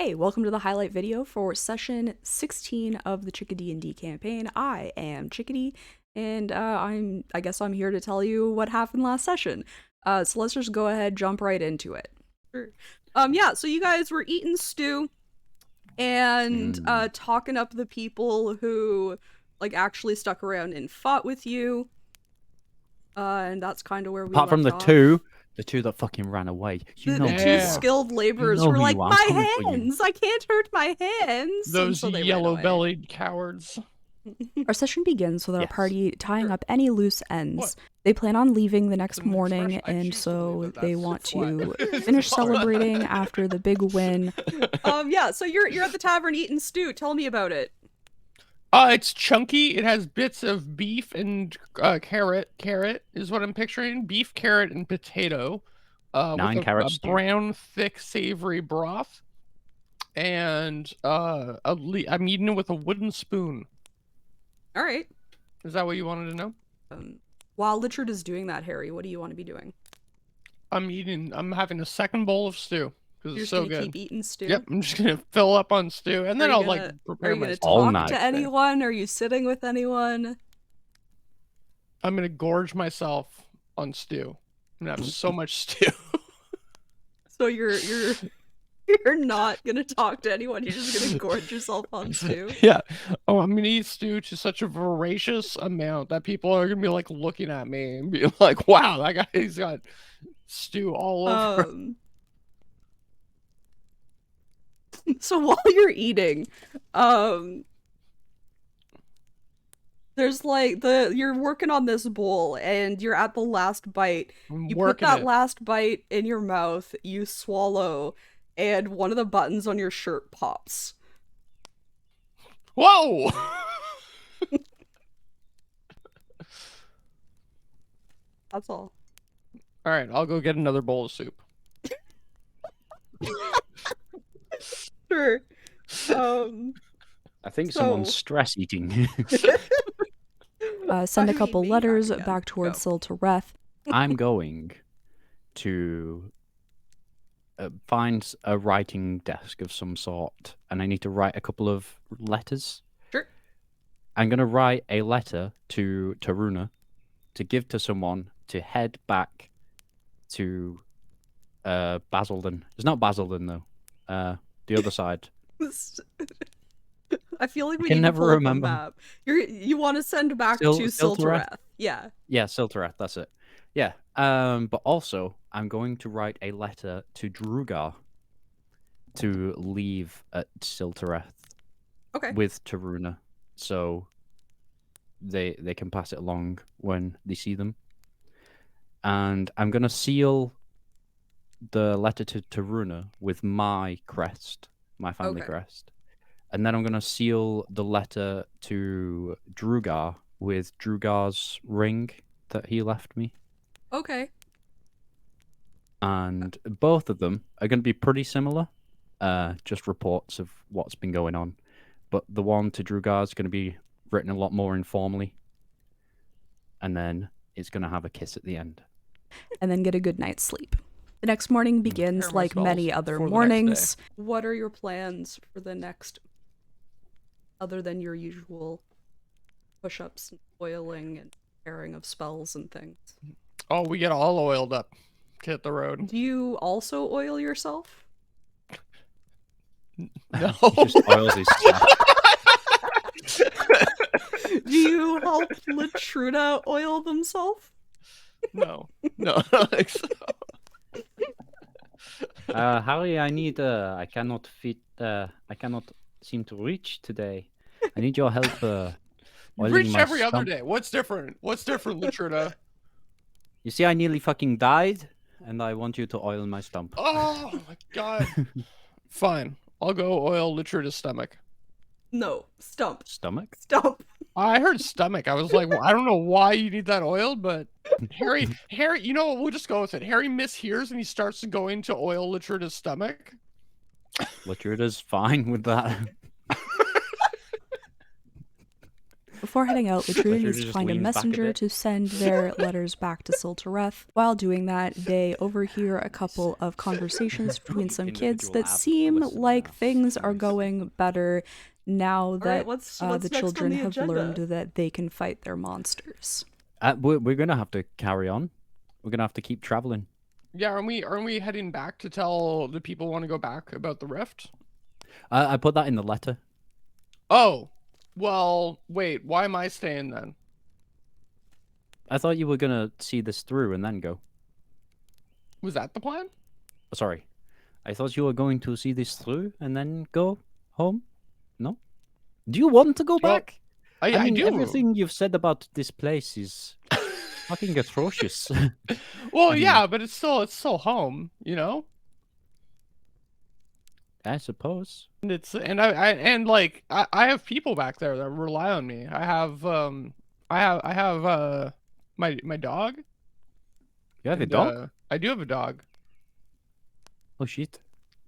Hey, welcome to the highlight video for session 16 of the Chickadee D&D campaign. I am Chickadee, and I guess I'm here to tell you what happened last session. So let's just go ahead, jump right into it. Sure. Yeah, so you guys were eating stew and talking up the people who like actually stuck around and fought with you. And that's kind of where we Apart from left the off. two that fucking ran away. The who two you are. skilled laborers You know were who like, you are. I'm my coming for you." hands! I can't hurt my hands! Those so they ran away. yellow-bellied cowards. Our session begins with our Yes. party tying up any loose ends. What? They plan on leaving the next It's an morning, expression. I and choose to so believe that they that's want what. to finish celebrating after the big win. Yeah, so you're at the tavern eating stew. Tell me about it. It's chunky. It has bits of beef and carrot. Carrot is what I'm picturing. Beef, carrot, and potato. 9 with carrot a stew. brown, thick, savory broth. And I'm eating it with a wooden spoon. All right. Is that what you wanted to know? While Lotruda is doing that, Harry, what do you want to be doing? I'm having a second bowl of stew because You're it's just so gonna good. keep eating stew? Yep, I'm just gonna fill up on stew, and then I'll like prepare Are you my. gonna All talk night. to anyone? Are you sitting with anyone? I'm gonna gorge myself on stew. I'm gonna have so much stew. So you're not gonna talk to anyone. You're just gonna gorge yourself on stew. Yeah. Oh, I'm gonna eat stew to such a voracious amount that people are gonna be like looking at me and be like, "Wow, that guy's got stew all over." So while you're eating, there's like you're working on this bowl and you're at the last bite. I'm You put working that it. last bite in your mouth, you swallow, and one of the buttons on your shirt pops. Whoa! That's all. All right, I'll go get another bowl of soup. Sure. I think So- someone's stress eating. Send a couple letters again. back towards Go. Siltereth. I'm going to find a writing desk of some sort, and I need to write a couple of letters. Sure. I'm going to write a letter to Taruna to give to someone to head back to Basildon. It's not Basildon, though. The other side. I feel like we can need never to pull up remember. a map. You want to send back to Siltereth? Siltereth. Yeah. Yeah, Siltereth, that's it. Yeah. But also, I'm going to write a letter to Drugar to leave at Siltereth Okay. with Taruna, so they can pass it along when they see them. And I'm gonna seal the letter to Taruna with my crest, my family Okay. crest. And then I'm gonna seal the letter to Drugar with Drugar's ring that he left me. Okay. And both of them are going to be pretty similar, just reports of what's been going on. But the one to Drugar is going to be written a lot more informally, and then it's going to have a kiss at the end. And then get a good night's sleep. The next morning begins Prepare my like many spells other for the next mornings. What are your plans for the next, other than your usual push-ups and oiling and preparing of spells and things? Oh, we get all oiled up to hit the road. Do you also oil yourself? No. He just oils his chest. Do you help Lotruda oil themselves? No. No. I don't think so. Harry, I need. I cannot fit. I cannot seem to reach today. I need your help. You oiling reach my every other stump. day. What's different? What's different, Lotruda? You see, I nearly fucking died, and I want you to oil my stump. Oh my god. Fine. I'll go oil Lotruda's stomach. No. Stump. Stomach? Stump. I heard stomach. I was like, well, I don't know why you need that oiled, but Harry, you know what? We'll just go with it. Harry mishears and he starts going to oil Lotruda's stomach. Lotruda's fine with that. Before heading out, Lotruda Lotruda needs to just find a leans back a messenger bit. to send their letters back to Siltereth. While doing that, they overhear a couple of conversations between some kids Individual that app seem listen like now. things are Nice. going better now that what's the next on children the have agenda? learned that they can fight their monsters. We're gonna have to carry on. We're gonna have to keep traveling. Yeah, aren't we heading back to tell the people who want to go back about the rift? I put that in the letter. Oh, well, wait. Why am I staying then? I thought you were gonna see this through and then go. Was that the plan? Sorry, I thought you were going to see this through and then go home. No? Do you want to go Well, back? I mean, do. everything you've said about this place is fucking atrocious. Well, I mean- yeah, but it's still home, you know. I suppose. And I have people back there that rely on me. I have my dog. You have a and, dog? I do have a dog. Oh shit!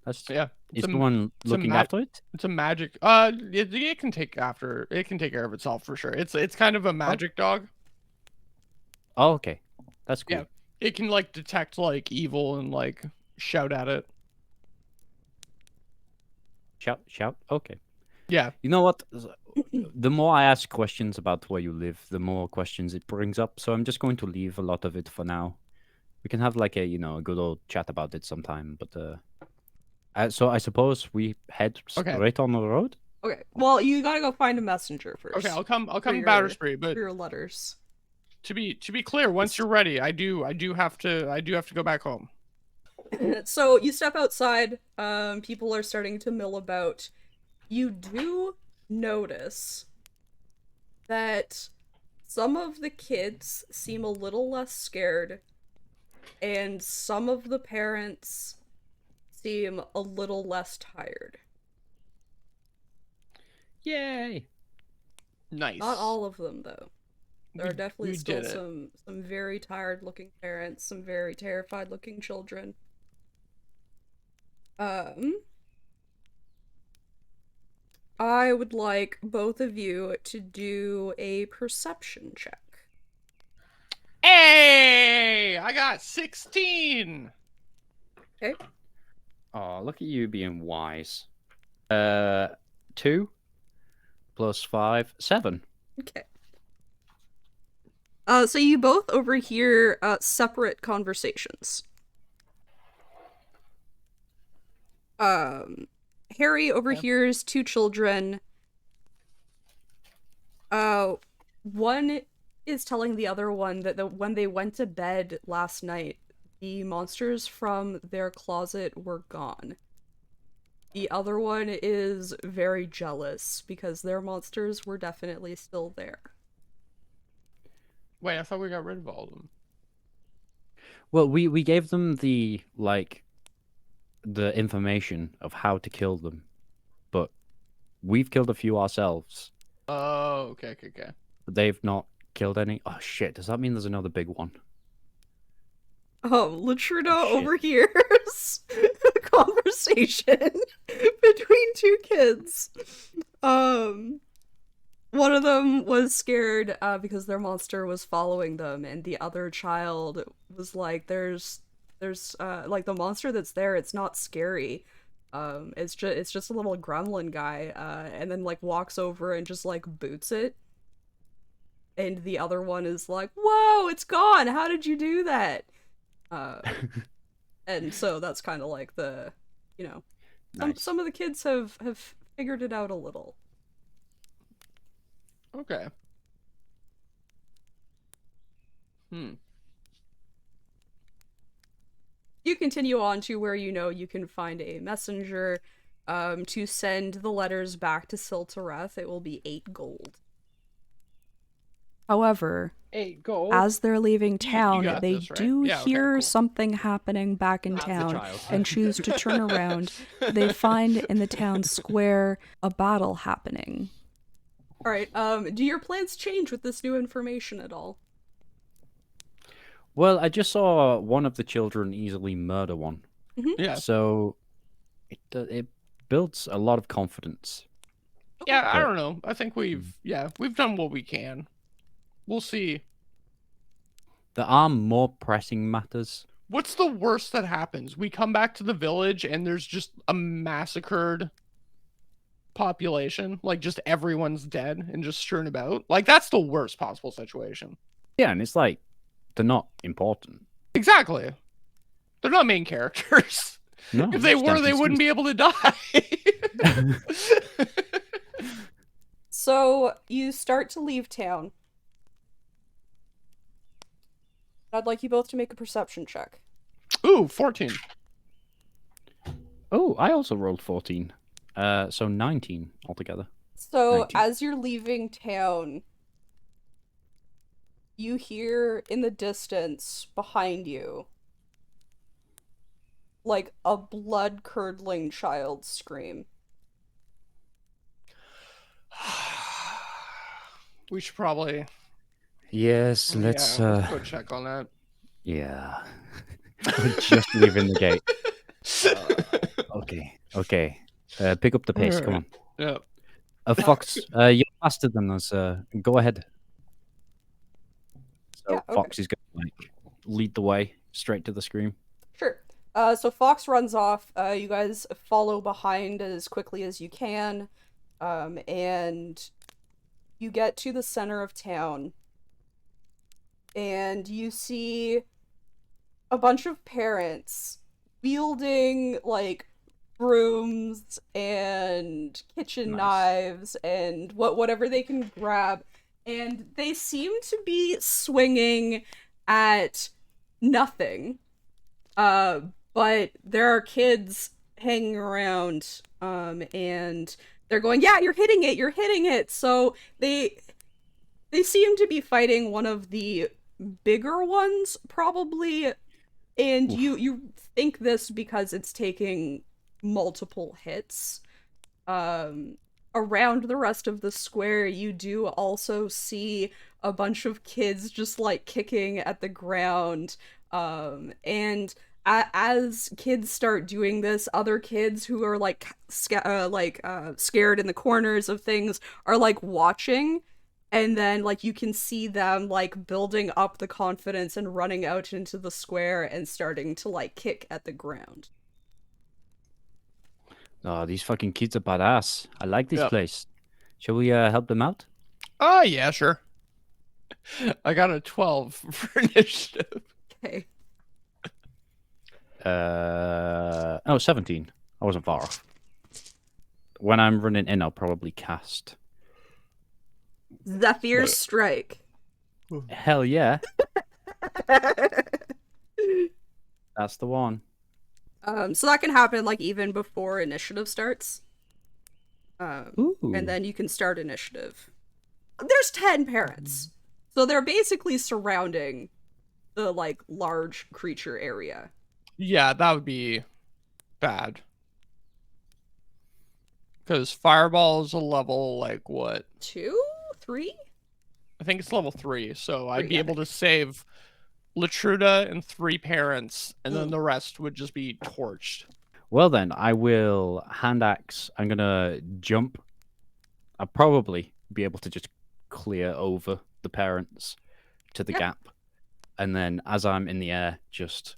That's Yeah, is the one it's a looking ma- after it? It's a magic. It can take care of itself for sure. It's kind of a magic dog. Oh, okay, that's cool. Yeah, it can like detect like evil and like shout at it. Shout. Okay. Yeah. You know what? The more I ask questions about where you live, the more questions it brings up. So I'm just going to leave a lot of it for now. We can have like a good old chat about it sometime. But so I suppose we head straight on the road. Okay. Well, you gotta go find a messenger first. Okay, I'll come for to your- Battersbrie, for but your letters. to be clear, once you're ready, I do have to go back home. So you step outside. People are starting to mill about. You do notice that some of the kids seem a little less scared, and some of the parents seem a little less tired. Yay! Nice. Not all of them, though. There are definitely we still did it. some very tired looking parents, some very terrified looking children. I would like both of you to do a perception check. Hey, I got 16. Okay. Oh, look at you being wise. 2 plus 5, 7. Okay. So you both overhear separate conversations. Harry overhears two children. One is telling the other one that when they went to bed last night, the monsters from their closet were gone. The other one is very jealous because their monsters were definitely still there. Wait, I thought we got rid of all of them. Well, we gave them the information of how to kill them, but we've killed a few ourselves. Oh, okay. But they've not killed any. Oh shit! Does that mean there's another big one? Lotruda Oh, shit. overhears a conversation between two kids. One of them was scared because their monster was following them, and the other child was like, there's like the monster that's there, it's not scary. It's just a little gremlin guy, and then like walks over and just like boots it. And the other one is like, whoa, it's gone! How did you do that? And so that's kind of like the, Nice. some of the kids have figured it out a little. Okay. You continue on to where you can find a messenger to send the letters back to Siltereth. It will be 8 gold. However, 8 gold. as they're leaving town, got they this, right? do Yeah, okay, hear cool. something happening back in That's the town child. and choose to turn around. They find in the town square a battle happening. All right. Do your plans change with this new information at all? Well, I just saw one of the children easily murder one. Yeah. So it builds a lot of confidence. Yeah, I But- don't know. I think we've done what we can. We'll see. There are more pressing matters. What's the worst that happens? We come back to the village and there's just a massacred population. Like, just everyone's dead and just strewn about. Like, that's the worst possible situation. Yeah, and it's like they're not important. Exactly. They're not main characters. No, If they just were, they wouldn't be able to die. So you start to leave town. I'd like you both to make a perception check. Ooh, 14. Oh, I also rolled 14. So 19 altogether. So 19. as you're leaving town, you hear in the distance behind you like a blood-curdling child scream. We should probably Yes, let's go check on that. yeah. We're just leaving the gate. Okay. Pick up the pace, come on. Yeah. Fox, you're faster than us. Go ahead. So Yeah, okay. Fox is going to like lead the way straight to the scream. Sure. So Fox runs off. You guys follow behind as quickly as you can. And you get to the center of town. And you see a bunch of parents wielding, like, brooms and kitchen Nice. knives and whatever they can grab. And they seem to be swinging at nothing. But there are kids hanging around, and they're going, yeah, you're hitting it. So they seem to be fighting one of the bigger ones, probably, and Oof. you think this because it's taking multiple hits. Around the rest of the square, you do also see a bunch of kids just like kicking at the ground, and as kids start doing this, other kids who are like scared in the corners of things are like watching, and then like you can see them like building up the confidence and running out into the square and starting to like kick at the ground. Oh, these fucking kids are badass. I like this Yep. place. Shall we help them out? Oh, yeah, sure. I got a 12 for initiative. Okay. 17. I wasn't far off. When I'm running in, I'll probably cast. Zephyr's Strike. Hell yeah, that's the one. So that can happen like even before initiative starts. Ooh. And then you can start initiative. There's 10 parents. So they're basically surrounding the like large creature area. Yeah, that would be bad. Because Fireball is a level, like, what? 2? 3? I think it's level 3, so I'd 3, be I able to save Lotruda and 3 parents, and then Mm. the rest would just be torched. Well then, I will hand axe. I'm gonna jump. I'll probably be able to just clear over the parents to the Yep. gap, and then as I'm in the air, just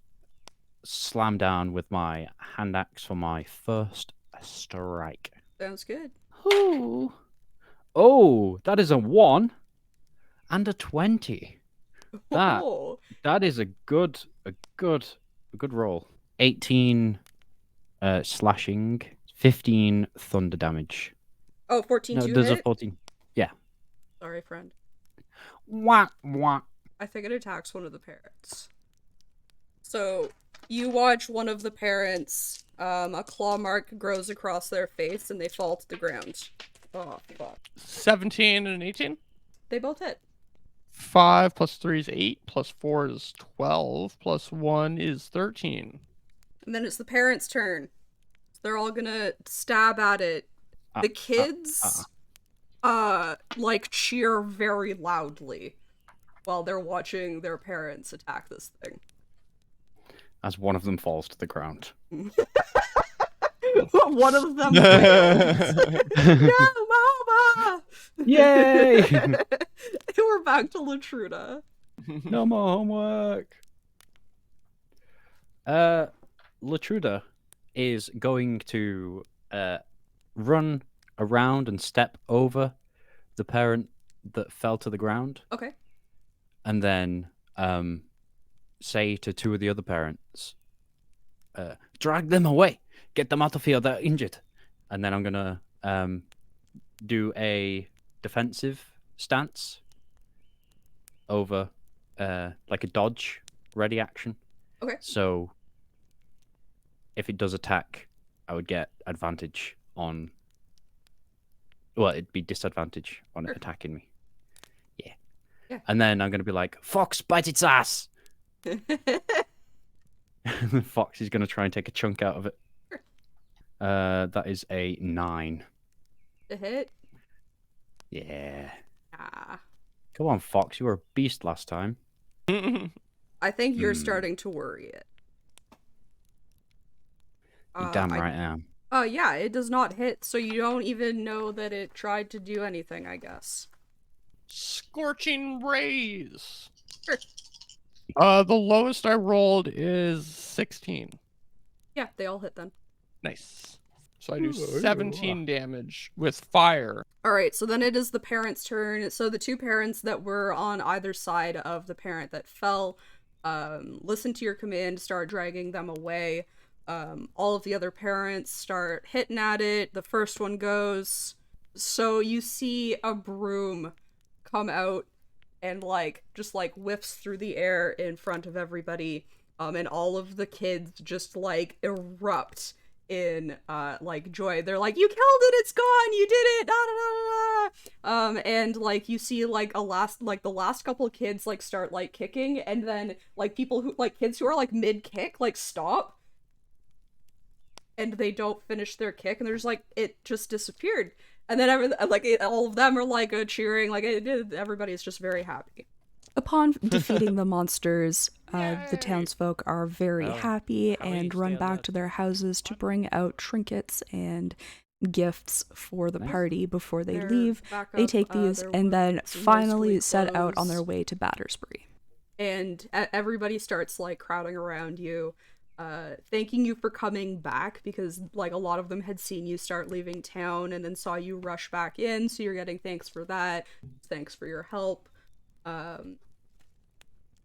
slam down with my hand axe for my first strike. Sounds good. Ooh. Oh, that is a 1 and a 20. That- Oh, That is a good roll. 18 slashing, 15 thunder damage. oh 14 No, to there's a hit? 14. Sorry, friend. Wah, wah. I think it attacks one of the parents. So, you watch one of the parents, a claw mark grows across their face and they fall to the ground. Oh, fuck. 17 and 18? They both hit. 5 plus 3 is 8, plus 4 is 12, plus 1 is 13. And then it's the parents' turn. So they're all gonna stab at it. The kids, like, cheer very loudly while they're watching their parents attack this thing. As one of them falls to the ground. One of them wails. No, Mom, Yay! We're back to Lotruda. No more homework. Lotruda is going to run around and step over the parent that fell to the ground, Okay. and then say to two of the other parents, drag them away, get them out of here, they're injured. And then I'm gonna do a defensive stance over like a dodge ready action. Okay. So if it does attack, I would get advantage on, well, it'd be disadvantage on it attacking me. Yeah. And then I'm going to be like, Fox, bite its ass. Fox is going to try and take a chunk out of it. That is a 9. To hit? Yeah. Ah. Come on, Fox. You were a beast last time. I think you're starting to worry it. You're damn right I am. Yeah, it does not hit, so you don't even know that it tried to do anything, I guess. Scorching rays. Sure. The lowest I rolled is 16. Yeah, they all hit then. Nice. So I do 17 damage with fire. Alright, so then it is the parents' turn. So the two parents that were on either side of the parent that fell, listen to your command, start dragging them away. All of the other parents start hitting at it. The first one goes. So you see a broom come out and just whiffs through the air in front of everybody. And all of the kids just erupt in joy. They're like, you killed it, it's gone, you did it, da da da da. And you see the last couple of kids start kicking, and then people who kids who are mid kick stop, and they don't finish their kick, and they're just it just disappeared. And then all of them are cheering, everybody's just very happy. Upon defeating the monsters, the townsfolk are very happy and run back to their houses to bring out trinkets and gifts for the party before they leave. They take these and then finally set out on their way to Battersbrie. And everybody starts crowding around you, thanking you for coming back, because a lot of them had seen you start leaving town and then saw you rush back in, so you're getting thanks for that, thanks for your help.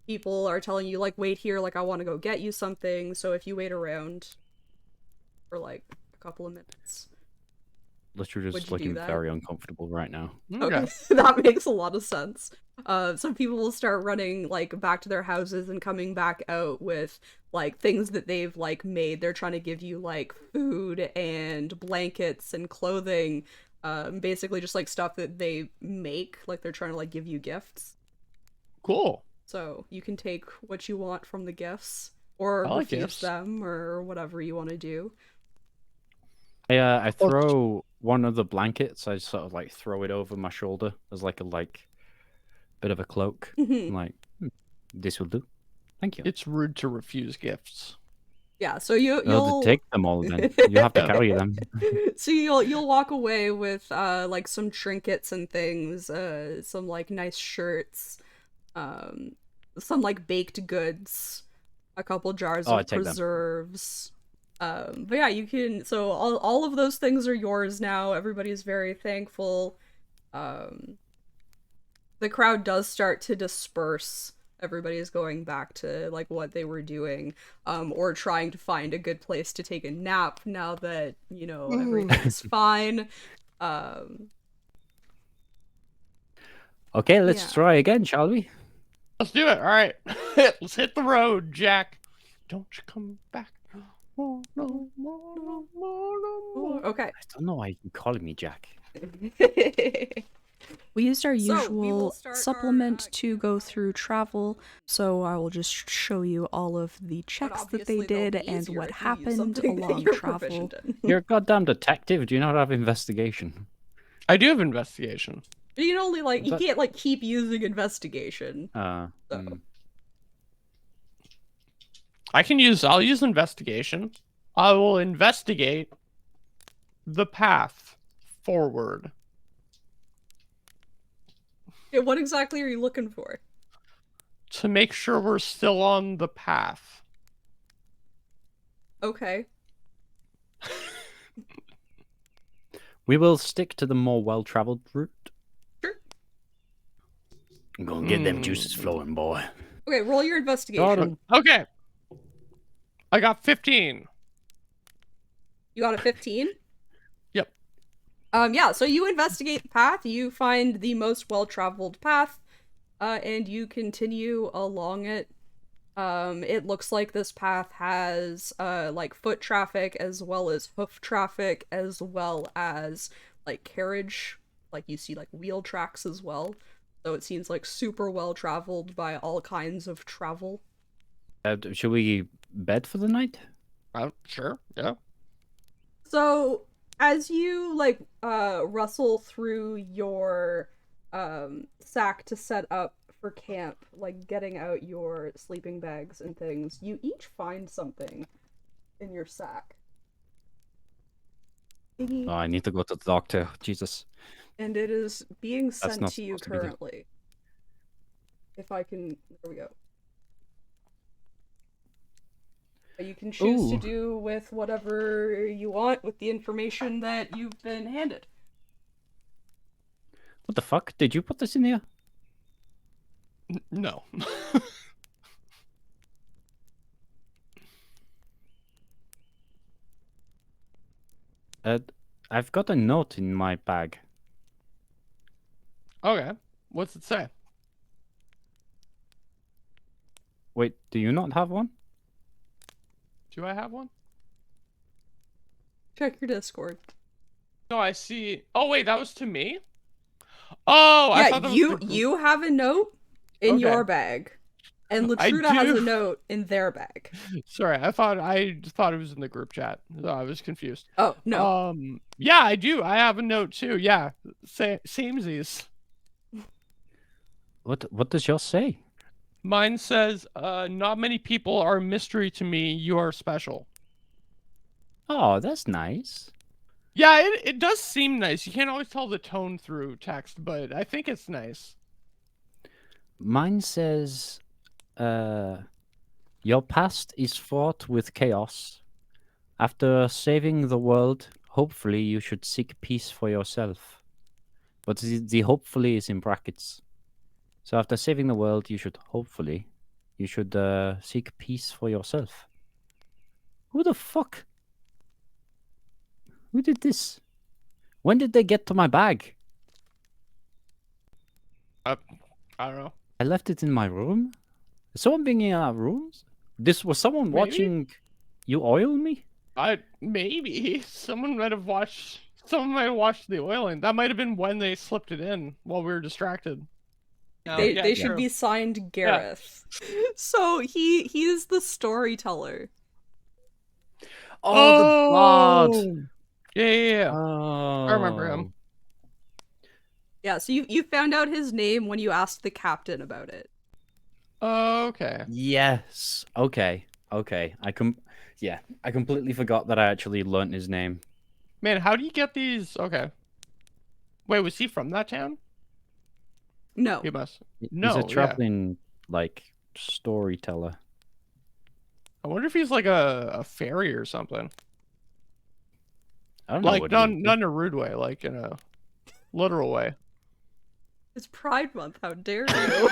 People are telling you wait here, I want to go get you something, so if you wait around for a couple of minutes. Lotruda's looking very uncomfortable right now. Okay. That makes a lot of sense. So people will start running back to their houses and coming back out with things that they've made. They're trying to give you food and blankets and clothing, basically just stuff that they make. They're trying to give you gifts. Cool. So you can take what you want from the gifts, or refuse them, or whatever you want to do. I throw one of the blankets. I sort of throw it over my shoulder as a bit of a cloak. I'm this will do. Thank you. It's rude to refuse gifts. Yeah, so you'll take them all then. You have to carry them. So you'll walk away with some trinkets and things, some nice shirts, some baked goods, a couple jars of preserves. But yeah, you can, so all of those things are yours now. Everybody's very thankful. The crowd does start to disperse. Everybody's going back to what they were doing, or trying to find a good place to take a nap now that everything's fine. Okay, let's try again, shall we? Let's do it. All right, let's hit the road, Jack. Don't you come back. Oh, no, no, no, no. Okay. I don't know why you keep calling me Jack. We used our usual supplement to go through travel, so I will just show you all of the checks that they did and what happened along travel. You're a goddamn detective. Do you not have investigation? I do have investigation. You can only you can't keep using investigation. I'll use investigation. I will investigate the path forward. What exactly are you looking for? To make sure we're still on the path. Okay. We will stick to the more well-traveled route. Sure. I'm gonna get them juices flowing, boy. Okay, roll your investigation. Jordan. Okay. I got 15. You got a 15? Yep. Yeah, so you investigate the path, you find the most well-traveled path, and you continue along it. It looks like this path has, like, foot traffic as well as hoof traffic, as well as, like, carriage. Like, you see, like, wheel tracks as well. So it seems, like, super well-traveled by all kinds of travel. Should we bed for the night? Sure. Yeah. So, as you, like, rustle through your, sack to set up for camp, like, getting out your sleeping bags and things, you each find something in your sack. Oh, I need to go to the doctor. Jesus. And it is being That's sent not to you supposed to be there. currently. If I can... There we go. You can choose to Ooh. do with whatever you want with the information that you've been handed. What the fuck? Did you put this in here? No. I've got a note in my bag. Okay. What's it say? Wait, do you not have one? Do I have one? Check your Discord. No, I see. Oh, wait, that was to me? Oh, I thought Yeah, that you was you have a note in Okay. your bag, and I Lotruda has do. a note in their bag. Sorry, I thought it was in the group chat. So I was confused. Oh no, Yeah, I do. I have a note too. Yeah, samesies. What does yours say? Mine says, not many people are a mystery to me. You are special. Oh, that's nice. Yeah, it does seem nice. You can't always tell the tone through text, but I think it's nice. Mine says, your past is fraught with chaos. After saving the world, hopefully you should seek peace for yourself. But the hopefully is in brackets. So after saving the world, you should seek peace for yourself. Who the fuck? Who did this? When did they get to my bag? I don't know. I left it in my room? Is someone being in our rooms? Was someone Maybe? watching you oil me? Maybe someone might have watched. Someone might have watched the oiling. That might have been when they slipped it in while we were distracted. No, they should true. be signed Gareth. So he is the storyteller. Oh, the bard! Yeah. Oh. I remember him. Yeah, so you found out his name when you asked the captain about it. Okay. Yes. Okay. I completely forgot that I actually learnt his name. Man, how do you get these? Okay. Wait, was he from that town? No. He must. He's No, a traveling like storyteller. I wonder if he's like a fairy or something. I don't know Like what not he is. in a rude way, like in a literal way. It's Pride Month, how dare you?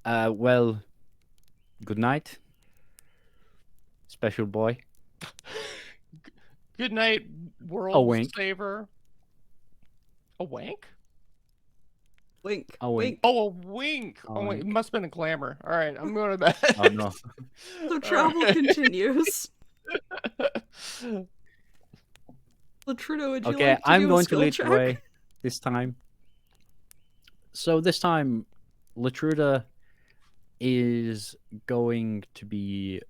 Well, good night, special boy. Good night, world A wink. saver. A wank? Wink. A wink. Oh, a wink. A Oh, wait, it wink. must have been a glamour. All right, I'm going to bed. Oh no. So travel continues. Lotruda, would you Okay, like to I'm do a going to skill lead check? the way this time. So this time, Lotruda is going to be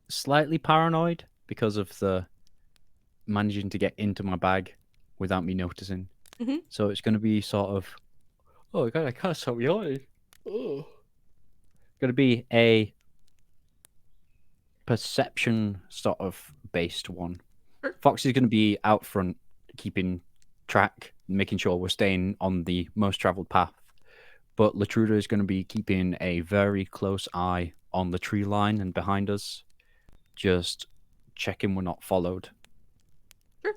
slightly paranoid because of the managing to get into my bag without me noticing. Mhm. So it's going to be sort of, oh god, I can't stop yawning. Oh. Going to be a perception sort of based one. Sure. Foxy's going to be out front, keeping track, making sure we're staying on the most traveled path. But Lotruda is going to be keeping a very close eye on the tree line and behind us, just checking we're not followed. Sure.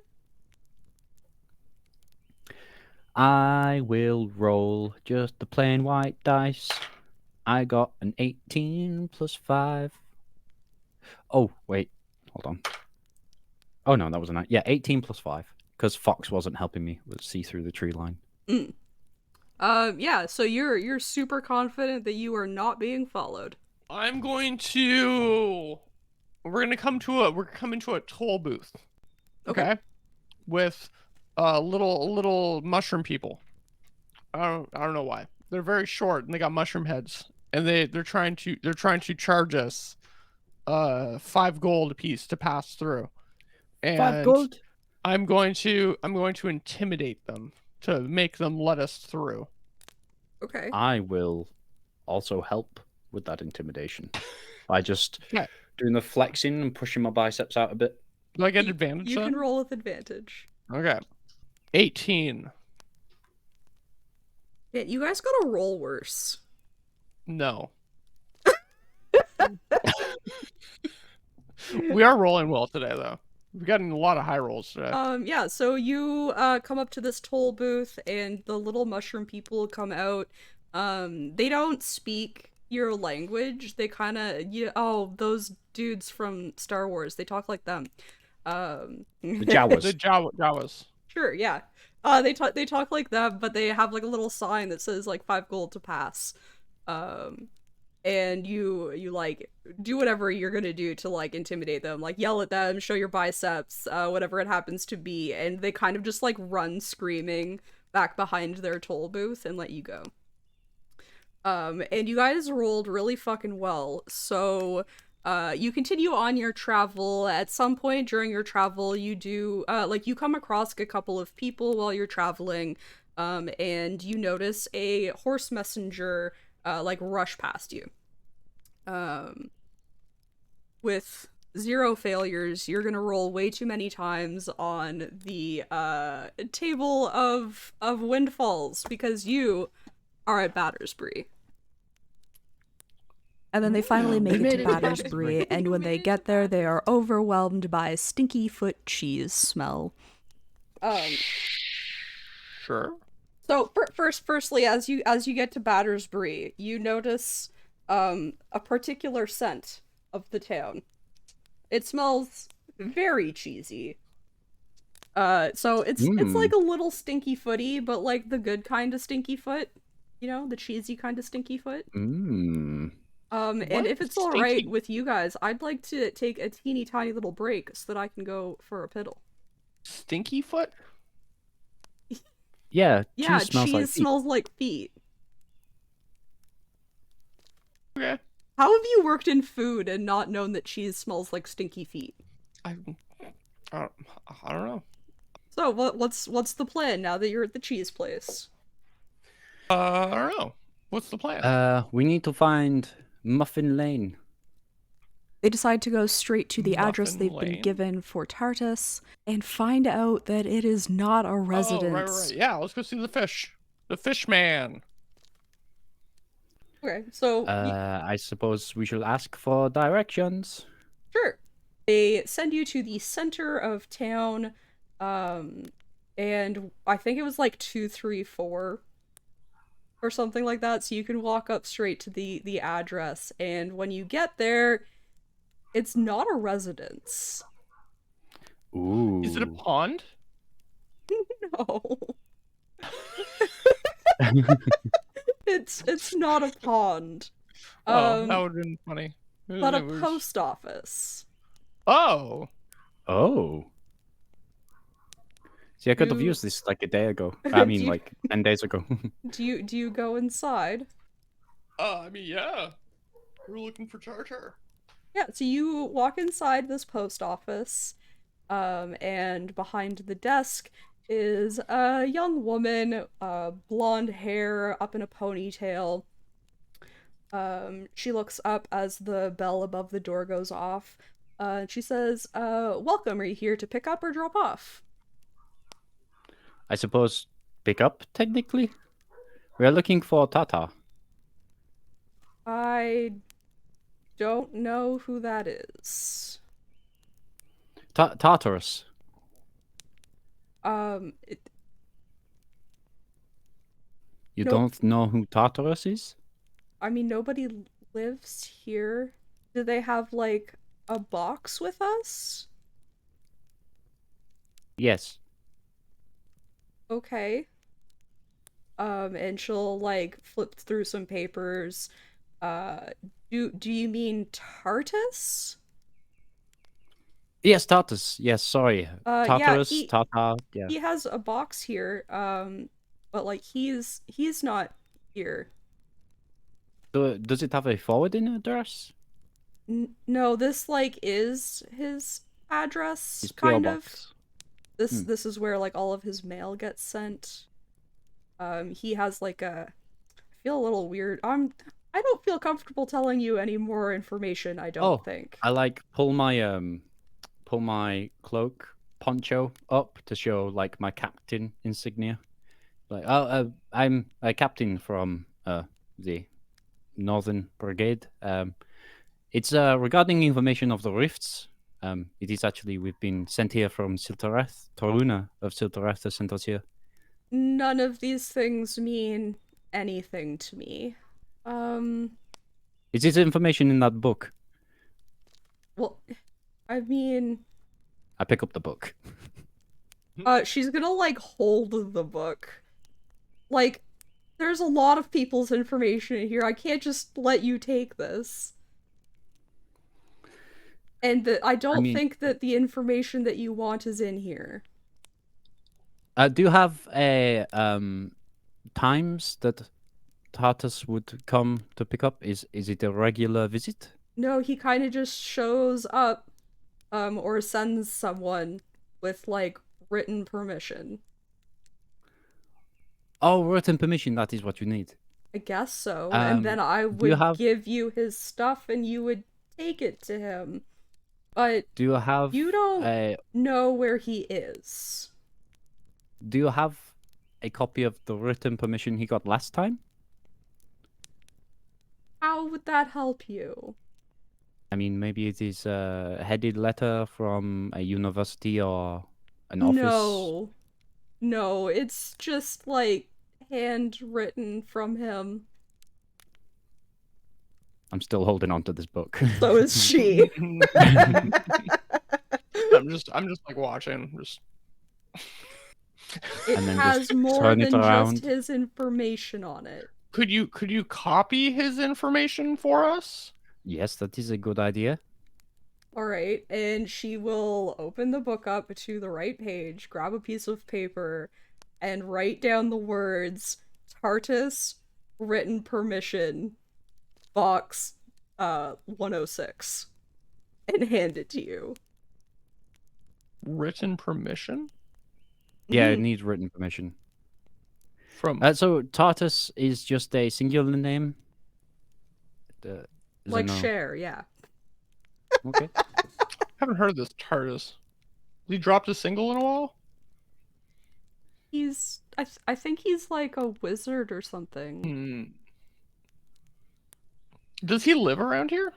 I will roll just the plain white dice. I got an 18 plus 5. Oh, wait. Hold on. Oh, no, that was a 9. Yeah, 18 plus 5. Because Fox wasn't helping me see through the tree line. Yeah, so you're super confident that you are not being followed. I'm going to. We're coming to a toll booth. Okay. With little mushroom people. I don't know why. They're very short and they got mushroom heads. And they're trying to charge us 5 gold a piece to pass through. And 5 gold? I'm going to intimidate them to make them let us through. Okay. I will also help with that intimidation by just Okay. doing the flexing and pushing my biceps out a bit. Do I get advantage? You then? can roll with advantage. Okay. 18. Yeah, you guys gotta roll worse. No. We are rolling well today, though. We've gotten a lot of high rolls today. Yeah, so you come up to this toll booth and the little mushroom people come out. They don't speak your language. They kind of those dudes from Star Wars. They talk like them. The Jawas. The Jawas. Sure, yeah. They talk like them, but they have like a little sign that says like 5 gold to pass. And you like do whatever you're gonna do to like intimidate them, like yell at them, show your biceps, whatever it happens to be, and they kind of just like run screaming back behind their toll booth and let you go. And you guys rolled really fucking well, so you continue on your travel. At some point during your travel, you do like you come across a couple of people while you're traveling, and you notice a horse messenger like rush past you. With 0 failures, you're gonna roll way too many times on the table of windfalls because you are at Battersbrie. And then they finally make it to to Battersbrie, and when they get there, they are overwhelmed by stinky foot cheese smell. Sure. So firstly, as you get to Battersbrie, you notice a particular scent of the town. It smells very cheesy. So it's like a little stinky footy, but like the good kind of stinky foot, you know, the cheesy kind of stinky foot. And if it's all right with you guys, I'd like to take a teeny tiny little break so that I can go for a piddle. Stinky foot? Yeah, Yeah, smells cheese like feet. smells like feet. Okay. How have you worked in food and not known that cheese smells like stinky feet? I don't know. So what's the plan now that you're at the cheese place? I don't know. What's the plan? We need to find Muffin Lane. They decide to go straight to the address Muffin they've been Lane? given for Tartys and find out that it is not a residence. Oh, right. Yeah, let's go see the fish. The fish man. Okay, so I suppose we should ask for directions. sure. They send you to the center of town, and I think it was like 234 or something like that. So you can walk up straight to the address, and when you get there, it's not a residence. Ooh. Is it a pond? No. It's not a pond. Oh, that would have been funny. But a post office. Oh. Oh. See, I could have You- used this like a day ago. I mean, Do you- like 10 days ago. Do you go inside? I mean, yeah. We're looking for Tartar. Yeah, so you walk inside this post office, and behind the desk is a young woman, blonde hair up in a ponytail. She looks up as the bell above the door goes off. She says, welcome, are you here to pick up or drop off? I suppose pick up technically. We are looking for Tata. I don't know who that is. Tartarus. It, You nope. don't know who Tartarus is? I mean, nobody lives here. Do they have, like, a box with us? Yes. Okay. And she'll, like, flip through some papers. Uh, do you mean Tartys? Yes, Tartarus. Yes, sorry. Yeah, Tartarus, Tata. Yeah. he has a box here. But like he's not here. Does it have a forwarding address? No, this like is his address His PO kind of. box. This is where like all of his mail gets sent. He has like a I feel a little weird. I don't feel comfortable telling you any more information, I don't think. I like pull my cloak poncho up to show like my captain insignia. Like, I'm a captain from the Northern Brigade. It's regarding information of the rifts. It is actually we've been sent here from Siltareth. Toruna of Siltareth has sent us here. None of these things mean anything to me. Is this information in that book? Well, I mean, I pick up the book. she's gonna like hold the book. Like, there's a lot of people's information in here. I can't just let you take this. And I don't think that the information that you want is in here. Do you have a times that Tartus would come to pick up? Is it a regular visit? No, he kind of just shows up, or sends someone with like written permission. Oh, written permission. That is what you need. I guess so. And then I would give you his stuff, and you would take it to him. But do you have? You don't know where he is. Do you have a copy of the written permission he got last time? How would that help you? I mean, maybe it is a headed letter from a university or an office. No, it's just like handwritten from him. I'm still holding on to this book. So is she. I'm just like watching. It has more than just his information on it. Could you copy his information for us? Yes, that is a good idea. Alright, and she will open the book up to the right page, grab a piece of paper, and write down the words Tartys, written permission, box 106, and hand it to you. Written permission? Yeah, it needs written permission. From so Tartus is just a singular name. Like Cher, yeah. Okay. Haven't heard of this Tartys. Has he dropped a single in a while? I think he's like a wizard or something. Does he live around here?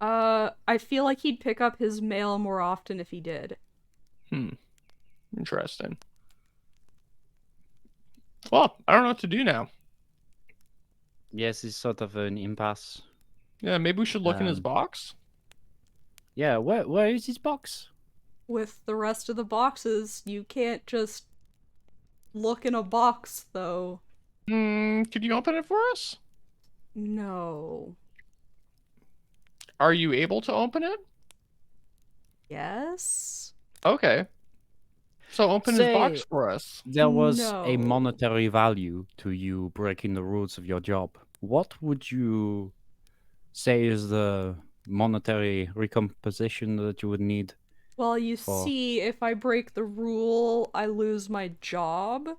I feel like he'd pick up his mail more often if he did. Interesting. Well, I don't know what to do now. Yes, it's sort of an impasse. Yeah, maybe we should look in his box. Yeah, where is his box? With the rest of the boxes, you can't just look in a box, though. Could you open it for us? No. Are you able to open it? Yes. Okay. So open his box for us. There was a monetary value to you breaking the rules of your job. What would you say is the monetary recomposition that you would need? Well, you see, if I break the rule, I lose my job.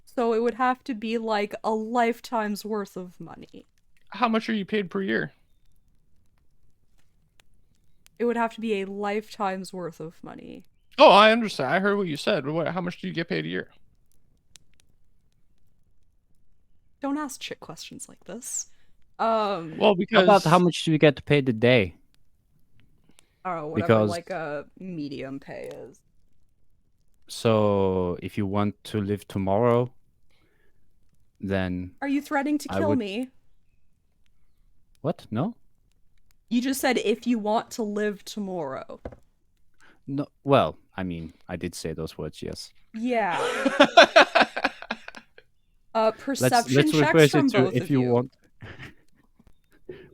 So it would have to be like a lifetime's worth of money. How much are you paid per year? It would have to be a lifetime's worth of money. Oh, I understand. I heard what you said. How much do you get paid a year? Don't ask chick questions like this. Well, How because about how much do you get paid a day? I don't know, whatever Because like a medium pay is. so if you want to live tomorrow, then Are you threatening to I kill would- me? what? No, You just said if you want to live tomorrow. no. Well, I mean, I did say those words. Yes. Yeah. Perception Let's checks reverse from it to both if of you you. want.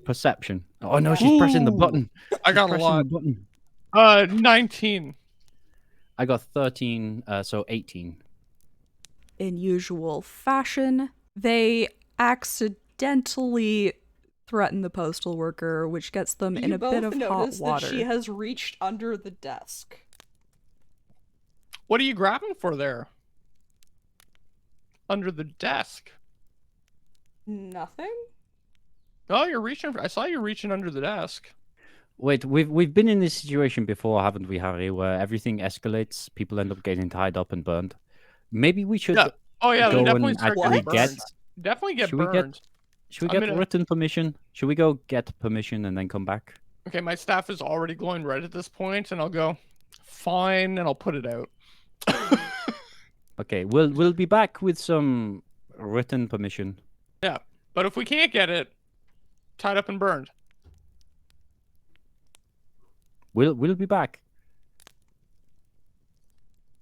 Perception. Oh no, she's pressing the Ooh, button. I got a Pressing lot. the button. 19. I got 13, so 18. In usual fashion, they accidentally threaten the postal worker, which gets them in a bit of hot water. That she has reached under the desk. What are you grabbing for there? Under the desk. Nothing? Oh, you're reaching. I saw you reaching under the desk. Wait, we've been in this situation before, haven't we, Harry? Where everything escalates, people end up getting tied up and burned. Maybe we should Yeah. Oh yeah, they go definitely and start actually getting get. burned. Definitely get Should we get- burned. Should we I'm get gonna- written permission? Should we go get permission and then come back? Okay, my staff is already glowing red at this point, and I'll go, fine, and I'll put it out. Okay, we'll be back with some written permission. Yeah, but if we can't get it, tied up and burned. We'll be back.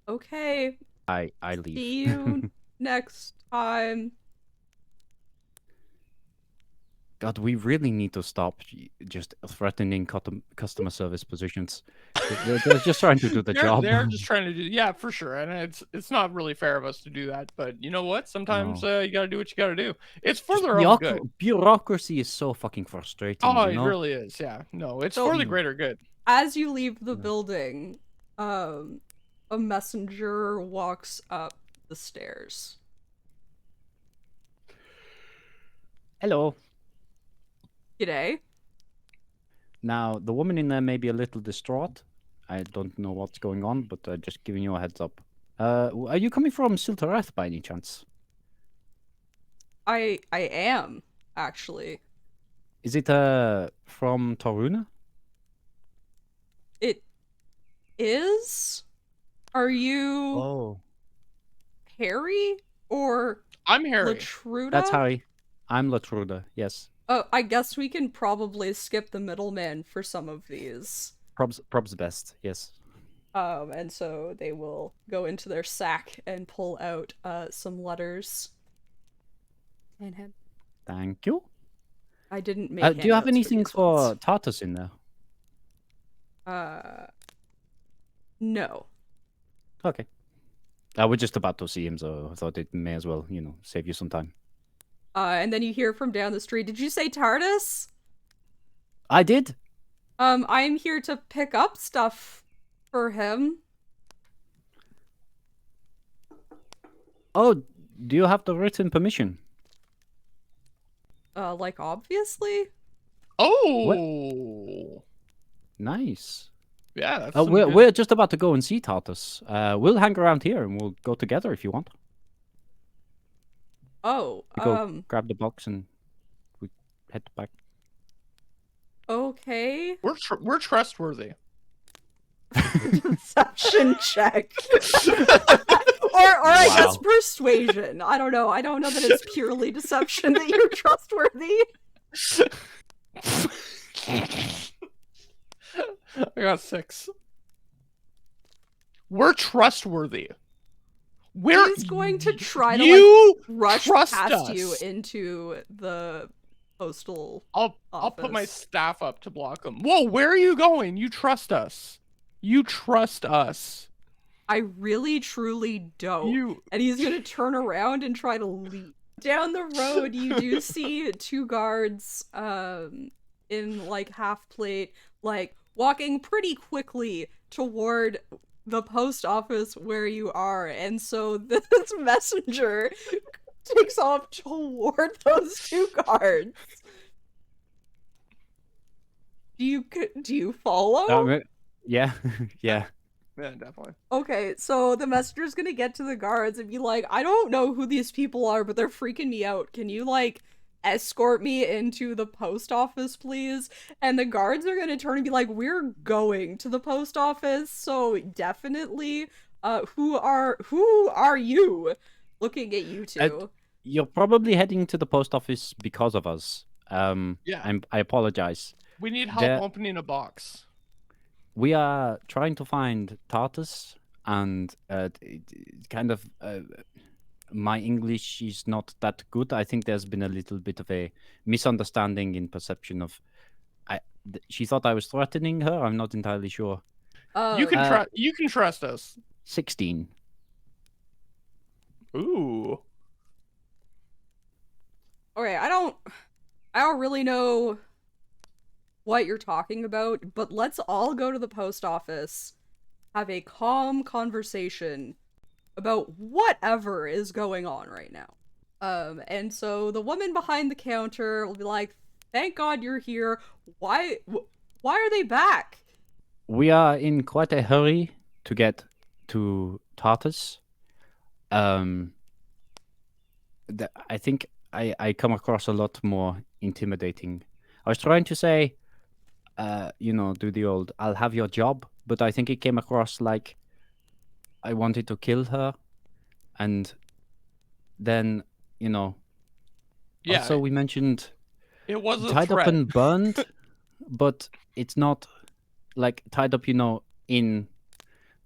Okay, I leave. see you next time. God, we really need to stop just threatening customer service positions. They're just trying to do the job. They're just trying to do, yeah, for sure, and it's not really fair of us to do that. But you know what? Sometimes you gotta do what you gotta do. It's for Just their own good. Bureaucracy is so fucking frustrating. Oh, you it know? really is. Yeah, no, it's So- for the greater good. As you leave the Yeah. building, a messenger walks up the stairs. Hello. G'day. Now, the woman in there may be a little distraught. I don't know what's going on, but just giving you a heads up. Are you coming from Siltereth by any chance? I am, actually. Is it from Taruna? It is? Are you Oh. Harry or I'm Harry. Lotruda? That's Harry. I'm Lotruda, yes. Oh, I guess we can probably skip the middleman for some of these. Probs best, yes. And so they will go into their sack and pull out some letters. And him. Thank you. I didn't make. Do you have handouts anything these for ones. Tartys in there? No. Okay. We're just about to see him, so I thought it may as well, save you some time. And then you hear from down the street. Did you say Tartys? I did. I'm here to pick up stuff for him. Oh, do you have the written permission? Like obviously. Oh, Nice. yeah. That's some We're good- we're just about to go and see Tartys. We'll hang around here and we'll go together if you want. Oh, We go grab the box and we head back. okay. We're trustworthy. Deception check. or I guess Wow. persuasion. I don't know. I don't know that it's purely deception that you're trustworthy. I got 6. We're trustworthy. He's going to try to you rush trust past us. you into the postal. I'll put my office. staff up to block him. Whoa, where are you going? You trust us. You trust us. I really, truly don't. You And he's gonna turn around and try to leap. Down the road, you do see 2 guards, in like half plate, like walking pretty quickly toward the post office where you are, and so this messenger takes off toward those 2 guards. Do you follow? Yeah, yeah. Yeah, definitely. Okay, so the messenger's gonna get to the guards and be like, I don't know who these people are, but they're freaking me out. Can you, like, escort me into the post office, please? And the guards are gonna turn and be like, we're going to the post office, so definitely, who are you? Looking at you two. You're probably heading to the post office because of us. Yeah. I apologize. We need help There- opening a box. We are trying to find Tartys, and kind of my English is not that good. I think there's been a little bit of a misunderstanding in perception of. She thought I was threatening her. I'm not entirely sure. You can trust us. 16. Ooh. Okay, I don't really know what you're talking about, but let's all go to the post office, have a calm conversation about whatever is going on right now. And so the woman behind the counter will be like, "Thank God you're here. Why are they back?" We are in quite a hurry to get to Tartys. I think I come across a lot more intimidating. I was trying to say, do the old, I'll have your job, but I think it came across like I wanted to kill her. And then, Yeah. also we mentioned It was a tied up threat. and burned, but it's not like tied up, in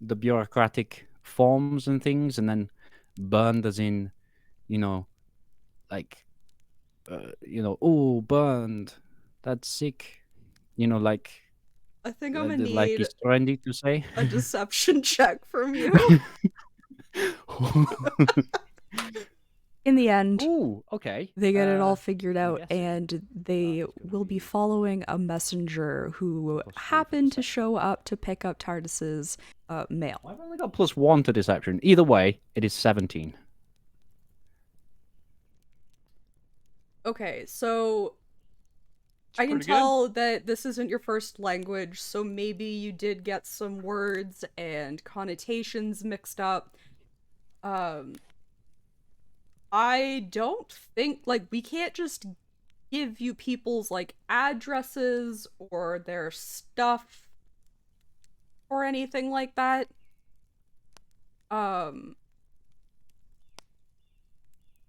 the bureaucratic forms and things, and then burned as in, like, oh, burned, that's sick, like, I think I'm gonna like need it's trendy to say. a deception check from you. In the end, Ooh, okay. they get it all figured I'm out, guessing and they it's gonna will be be following a messenger who +3 for happened to deception. show up to pick up Tartys's mail. I've only got +1 to deception. Either way, it is 17. Okay, so I can pretty good. tell that this isn't your first language, so maybe you did get some words and connotations mixed up. I don't think, like, we can't just give you people's, like, addresses or their stuff or anything like that.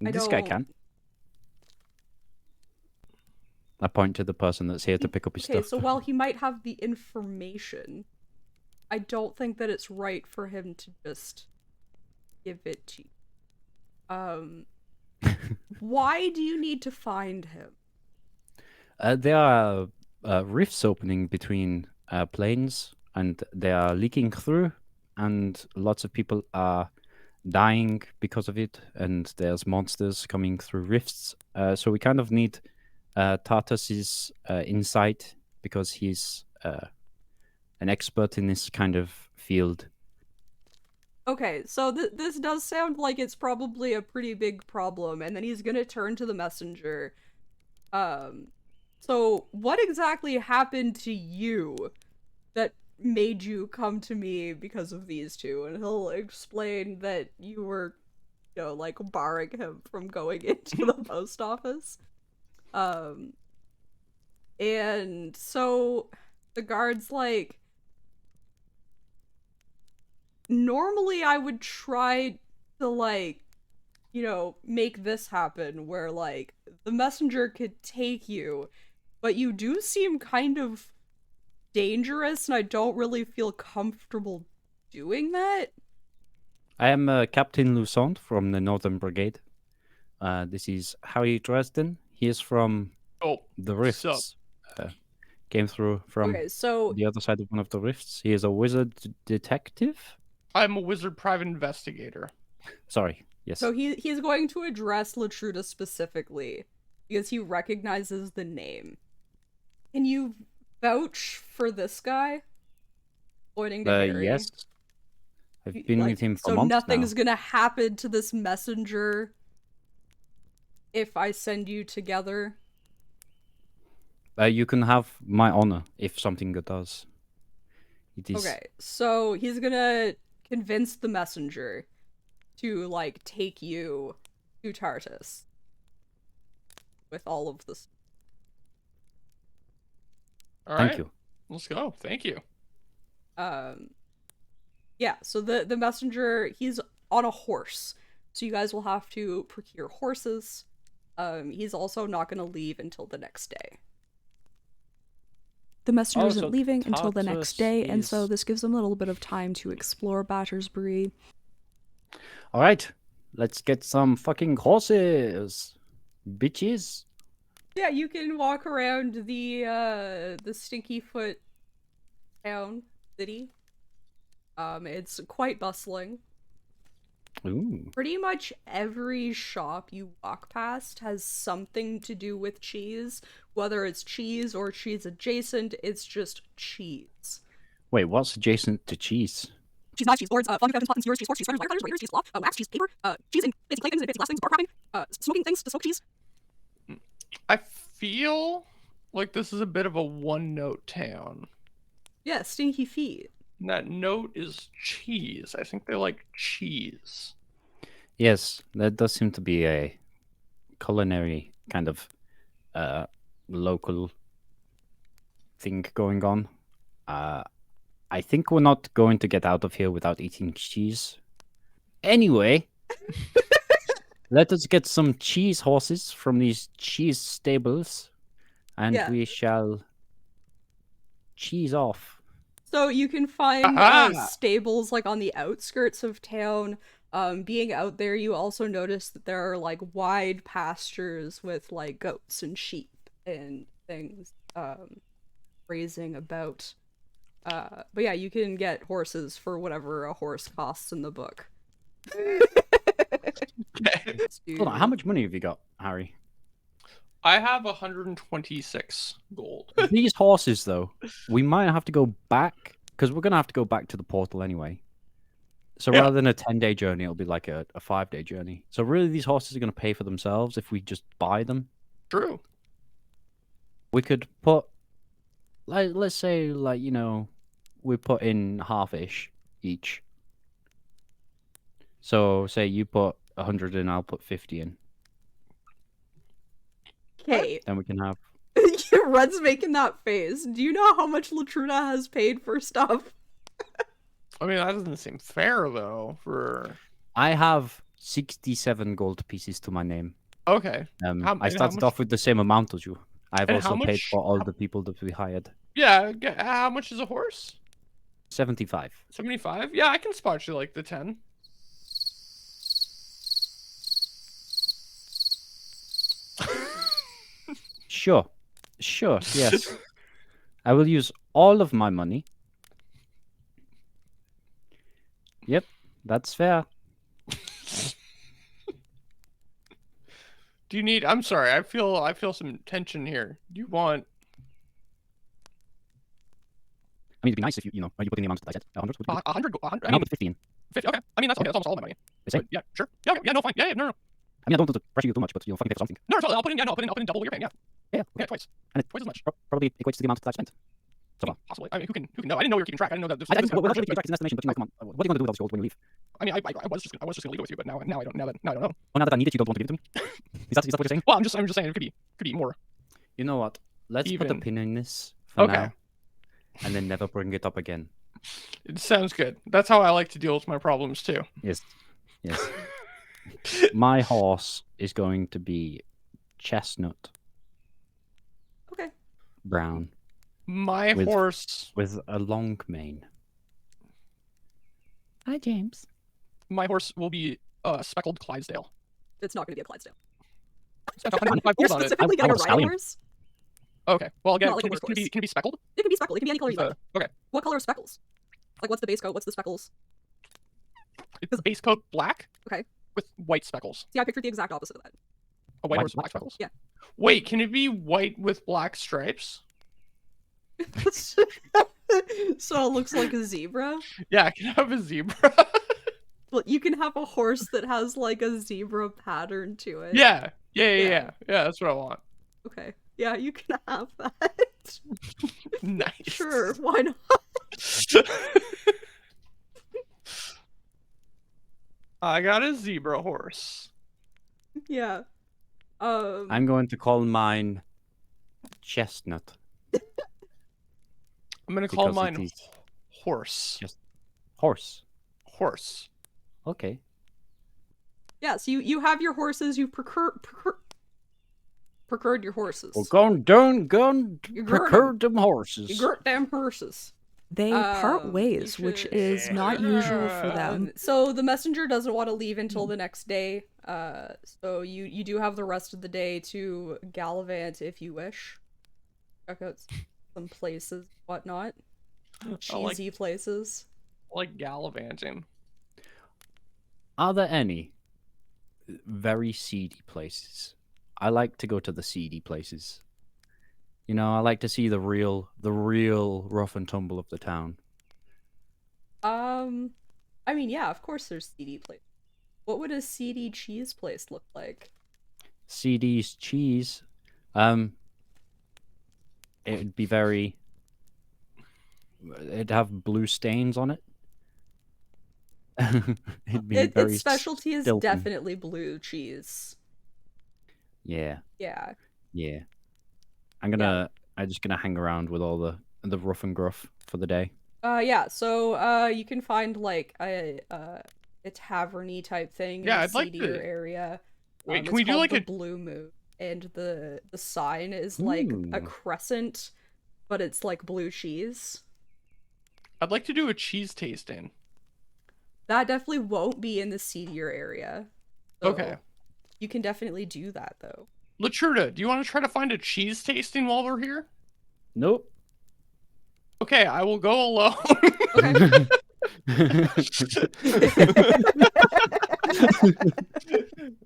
This guy can. I point to the person that's here to pick up his Okay, stuff. so while he might have the information, I don't think that it's right for him to just give it to you. Why do you need to find him? There are rifts opening between planes, and they are leaking through, and lots of people are dying because of it, and there's monsters coming through rifts. So we kind of need Tartys's insight, because he's an expert in this kind of field. Okay, so this does sound like it's probably a pretty big problem, and then he's gonna turn to the messenger. So what exactly happened to you that made you come to me because of these two? And he'll explain that you were, like, barring him from going into the post office. And so the guard's like, normally I would try to, like, make this happen where, like, the messenger could take you, but you do seem kind of dangerous, and I don't really feel comfortable doing that. I am Captain Lusant from the Northern Brigade. This is Harry Dresden. He is from the rifts. Came through from Okay, so the other side of one of the rifts. He is a wizard detective. I'm a wizard private investigator. Sorry, yes. So he's going to address Lotruda specifically because he recognizes the name. Can you vouch for this guy? Pointing to Harry. Yes. I've been with him for so months nothing's now. gonna happen to this messenger if I send you together. You can have my honor if something good does. It is. Okay, so he's gonna convince the messenger to, like, take you to Tartys with all of this. All Thank right, you. let's go. Thank you. Yeah, so the messenger, he's on a horse, so you guys will have to procure horses. He's also not gonna leave until the next day. The messenger isn't so leaving until the next Tartys day, and so is- this gives them a little bit of time to explore Battersbrie. All right, let's get some fucking horses, bitches. Yeah, you can walk around the Stinky Foot town city. It's quite bustling. Ooh. Pretty much every shop you walk past has something to do with cheese. Whether it's cheese or cheese adjacent, it's just cheese. Wait, what's adjacent to cheese? Cheese knives, cheese boards, fondue fountains, pots and skewers, cheese forks, cheese cutters, wire cutters, graters, cheese cloth, wax, cheese paper, cheese and fancy clay things and fancy glass things, bar crapping, smoking things to smoke cheese. I feel like this is a bit of a one-note town. Yeah, stinky feet. And that note is cheese. I think they like cheese. Yes, that does seem to be a culinary kind of local thing going on. I think we're not going to get out of here without eating cheese. Anyway, let us get some cheese horses from these cheese stables, and Yeah. we shall cheese off. So you can find Aha! stables like on the outskirts of town. Being out there, you also notice that there are like wide pastures with like goats and sheep and things grazing about. But yeah, you can get horses for whatever a horse costs in the book. Hold on, how much money have you got, Harry? I have 126 gold. These horses, though, we might have to go back, because we're going to have to go back to the portal anyway. So Yeah. rather than a 10-day journey, it'll be like a 5-day journey. So really, these horses are going to pay for themselves if we just buy them. True. We could put, like, let's say, like, you know, we put in half-ish each. So say you put 100 in, I'll put 50 in. Okay, Then we can have... Red's making that face. Do you know how much Lotruda has paid for stuff? I mean, that doesn't seem fair though. For I have 67 gold pieces to my name. okay. I started off with the same amount as you. I've and also how paid much- for all the people that we hired. Yeah. How much is a horse? 75. 75. Yeah, I can spot you like the 10. Sure. Sure, yes. I will use all of my money. Yep, that's fair. Do you need? I'm sorry. I feel some tension here. Do you want? I mean, it'd be nice if you know, are you putting the amount that I said? 100? Would you put? 100. 100. I And I'll mean, put 15. 50. Okay. I mean, that's okay. That's almost all of my money. The same? But yeah, sure. Yeah, okay. Yeah, no, fine. Yeah, no. I mean, I don't want to pressure you too much, but fucking pay for something. No, totally. I'll put in. Yeah, no, I'll put in double what you're paying. Yeah. Yeah. Yeah, twice. And it Twice as much. probably equates to the amount that I've spent. So far. Possibly. I mean, who can know? I didn't know you were keeping track. I didn't know that this. I this didn't, we're not really kind keeping track, it's an estimation, but you know, come on. What are you going to do with all this gold when you leave? I mean, I was just gonna leave it with you, but now I don't. Now I don't know. Well, now that I need it, you don't want to give it to me? Is that what you're saying? Well, I'm just saying it could be more. You know what? Let's put a Even. pin in this for Okay. now. And then never bring it up again. It sounds good. That's how I like to deal with my problems too. Yes. Yes. My horse is going to be chestnut Okay. brown My With- horse. with a long mane. Hi, James. My horse will be speckled Clydesdale. It's not gonna be a Clydesdale. Spent 105 You're gold on it. specifically I getting a want a rhino stallion. horse? Okay. Well, again, Not like a can it workhorse. be speckled? It can be speckled. It can be any color you like. Okay. What color are speckles? Like, what's the base coat? What's the speckles? It's base coat black. Okay. With white speckles. See, I pictured the exact opposite of that. A white White horse with black speckles? speckles. Yeah. Wait, can it be white with black stripes? So it looks like a zebra. Yeah, I can have a zebra. Well, you can have a horse that has like a zebra pattern to it. Yeah. Yeah. That's what I want. Okay. Yeah, you can have that. Nice. Sure, why not? I got a zebra horse. Yeah. I'm going to call mine Chestnut. I'm gonna call Because it mine is horse. just horse. Horse. Okay. Yes, you have your horses. You procured your horses. Well, go You procure them horses. You girt them horses. They part ways, you which should- is not usual for them. So the messenger doesn't want to leave until the next day. So you do have the rest of the day to gallivant if you wish. Check out some places, whatnot. Cheesy places. I like gallivanting. Are there any very seedy places? I like to go to the seedy places. You know, I like to see the real rough and tumble of the town. I mean, yeah, of course there's seedy places. What would a seedy cheese place look like? CD's cheese. It'd be very. It'd have blue stains on it. It'd be very. Its specialty is stilton. definitely blue cheese. Yeah. Yeah. Yeah. I'm just gonna hang around with all the rough and gruff for the day. Yeah, so you can find like a taverny type thing Yeah, in I'd the like seedier to- area. Wait, It's can we do called like the a Blue Moon, and the sign is like a Ooh. crescent, but it's like blue cheese. I'd like to do a cheese tasting. That definitely won't be in the seedier area. So Okay. You can definitely do that though. Lotruda, do you want to try to find a cheese tasting while we're here? Nope. Okay, I will go alone. Okay.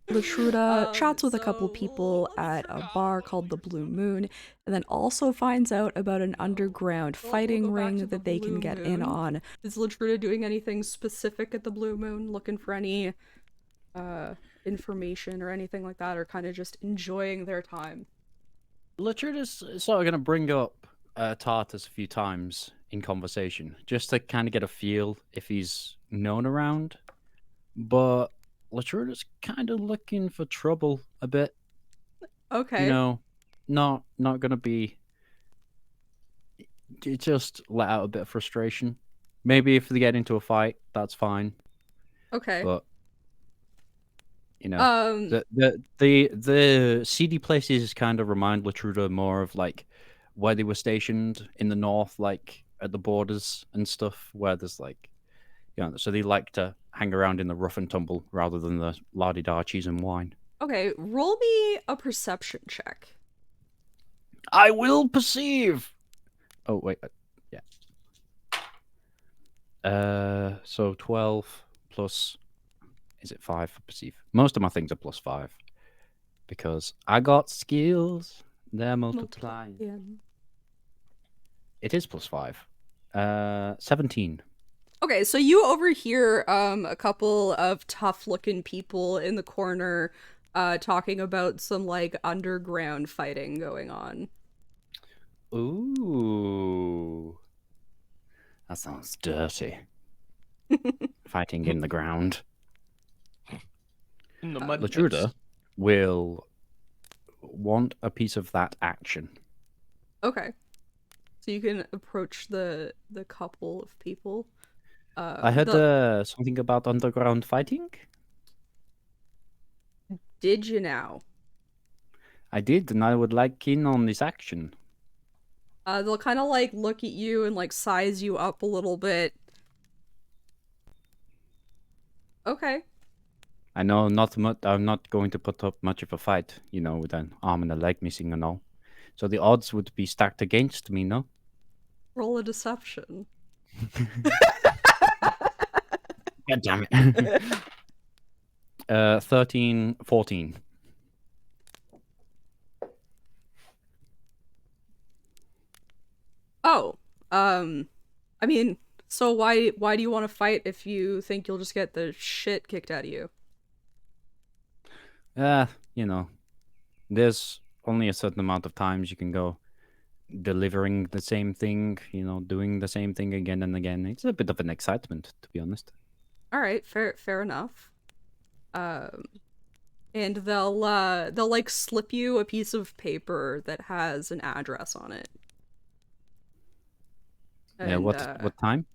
Lotruda chats with a couple So people let's at start a off bar with called the Blue Moon, and then also finds out about an underground We'll fighting go back ring to the that they can Blue get in Moon. on. Is Lotruda doing anything specific at the Blue Moon? Looking for any information or anything like that, or kind of just enjoying their time? Lotruda's sort of gonna bring up Tartys a few times in conversation, just to kind of get a feel if he's known around. But Lotruda's kind of looking for trouble a bit. Okay. You know, not gonna be. Just let out a bit of frustration. Maybe if they get into a fight, that's fine. Okay. But you know, the seedy places kind of remind Lotruda more of like where they were stationed in the north, like at the borders and stuff, where there's like, you know, so they like to hang around in the rough and tumble rather than the la-di-da cheese and wine. Okay, roll me a perception check. I will perceive. Oh wait, yeah. So 12 plus, is it 5 for perceive? Most of my things are plus 5 because I got skills. They're multiplying. Yeah. It is plus 5. 17. Okay, so you overhear a couple of tough-looking people in the corner talking about some like underground fighting going on. Ooh. That sounds dirty. Fighting in the ground. In the mud Lotruda pits. will want a piece of that action. Okay. So you can approach the couple of people. I heard something about underground fighting. Did you now? I did, and I would like in on this action. They'll kind of like look at you and like size you up a little bit. Okay. I know not much. I'm not going to put up much of a fight, you know, with an arm and a leg missing and all. So the odds would be stacked against me, no? Roll a deception. God damn it. 13, 14. Oh, I mean, so why do you want to fight if you think you'll just get the shit kicked out of you? You know, there's only a certain amount of times you can go delivering the same thing, doing the same thing again and again. It's a bit of an excitement, to be honest. All right, fair enough. And they'll like slip you a piece of paper that has an address on it. Yeah, And, what time?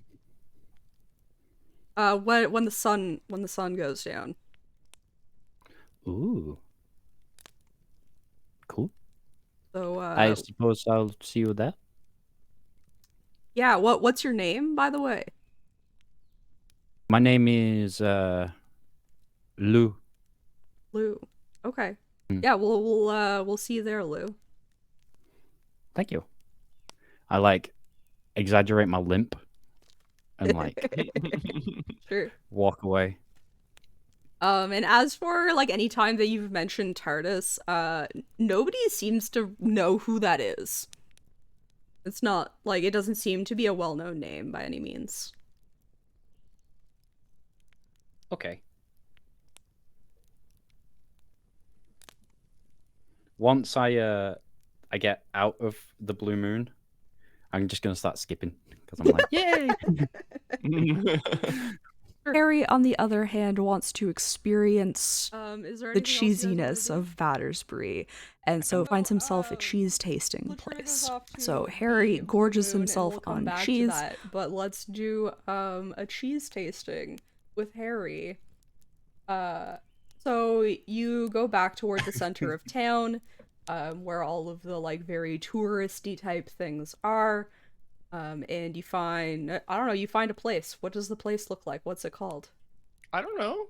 when the sun goes down. Ooh. Cool. So I suppose I'll see you there. yeah, what's your name, by the way? My name is Lou. Lou. Okay. Mm. Yeah, we'll see you there, Lou. Thank you. I like exaggerate my limp and like Sure. walk away. And as for like any time that you've mentioned Tartys, nobody seems to know who that is. It's not like it doesn't seem to be a well-known name by any means. Okay. Once I get out of the blue moon, I'm just gonna start skipping because I'm like, yay! Harry, on the other hand, wants to experience Is there the anything else you guys wanna cheesiness do? of Battersbrie, and so finds himself a cheese tasting Lotruda goes place. off to So the Harry Blue gorges Moon, and himself we'll come on back to cheese. that, but let's do a cheese tasting with Harry. So you go back toward the center of town, where all of the like very touristy type things are. And you find, I don't know, you find a place. What does the place look like? What's it called? I don't know.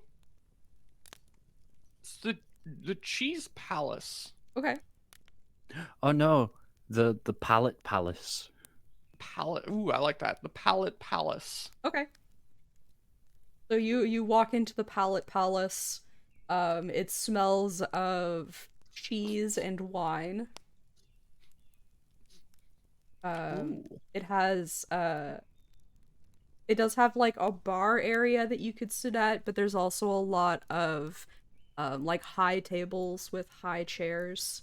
It's the Cheese Palace. Okay. Oh no, the Pallet Palace. Palette. Ooh, I like that. The Palette Palace. Okay. So you walk into the Palette Palace. It smells of cheese and wine. Ooh. It has it does have like a bar area that you could sit at, but there's also a lot of like high tables with high chairs.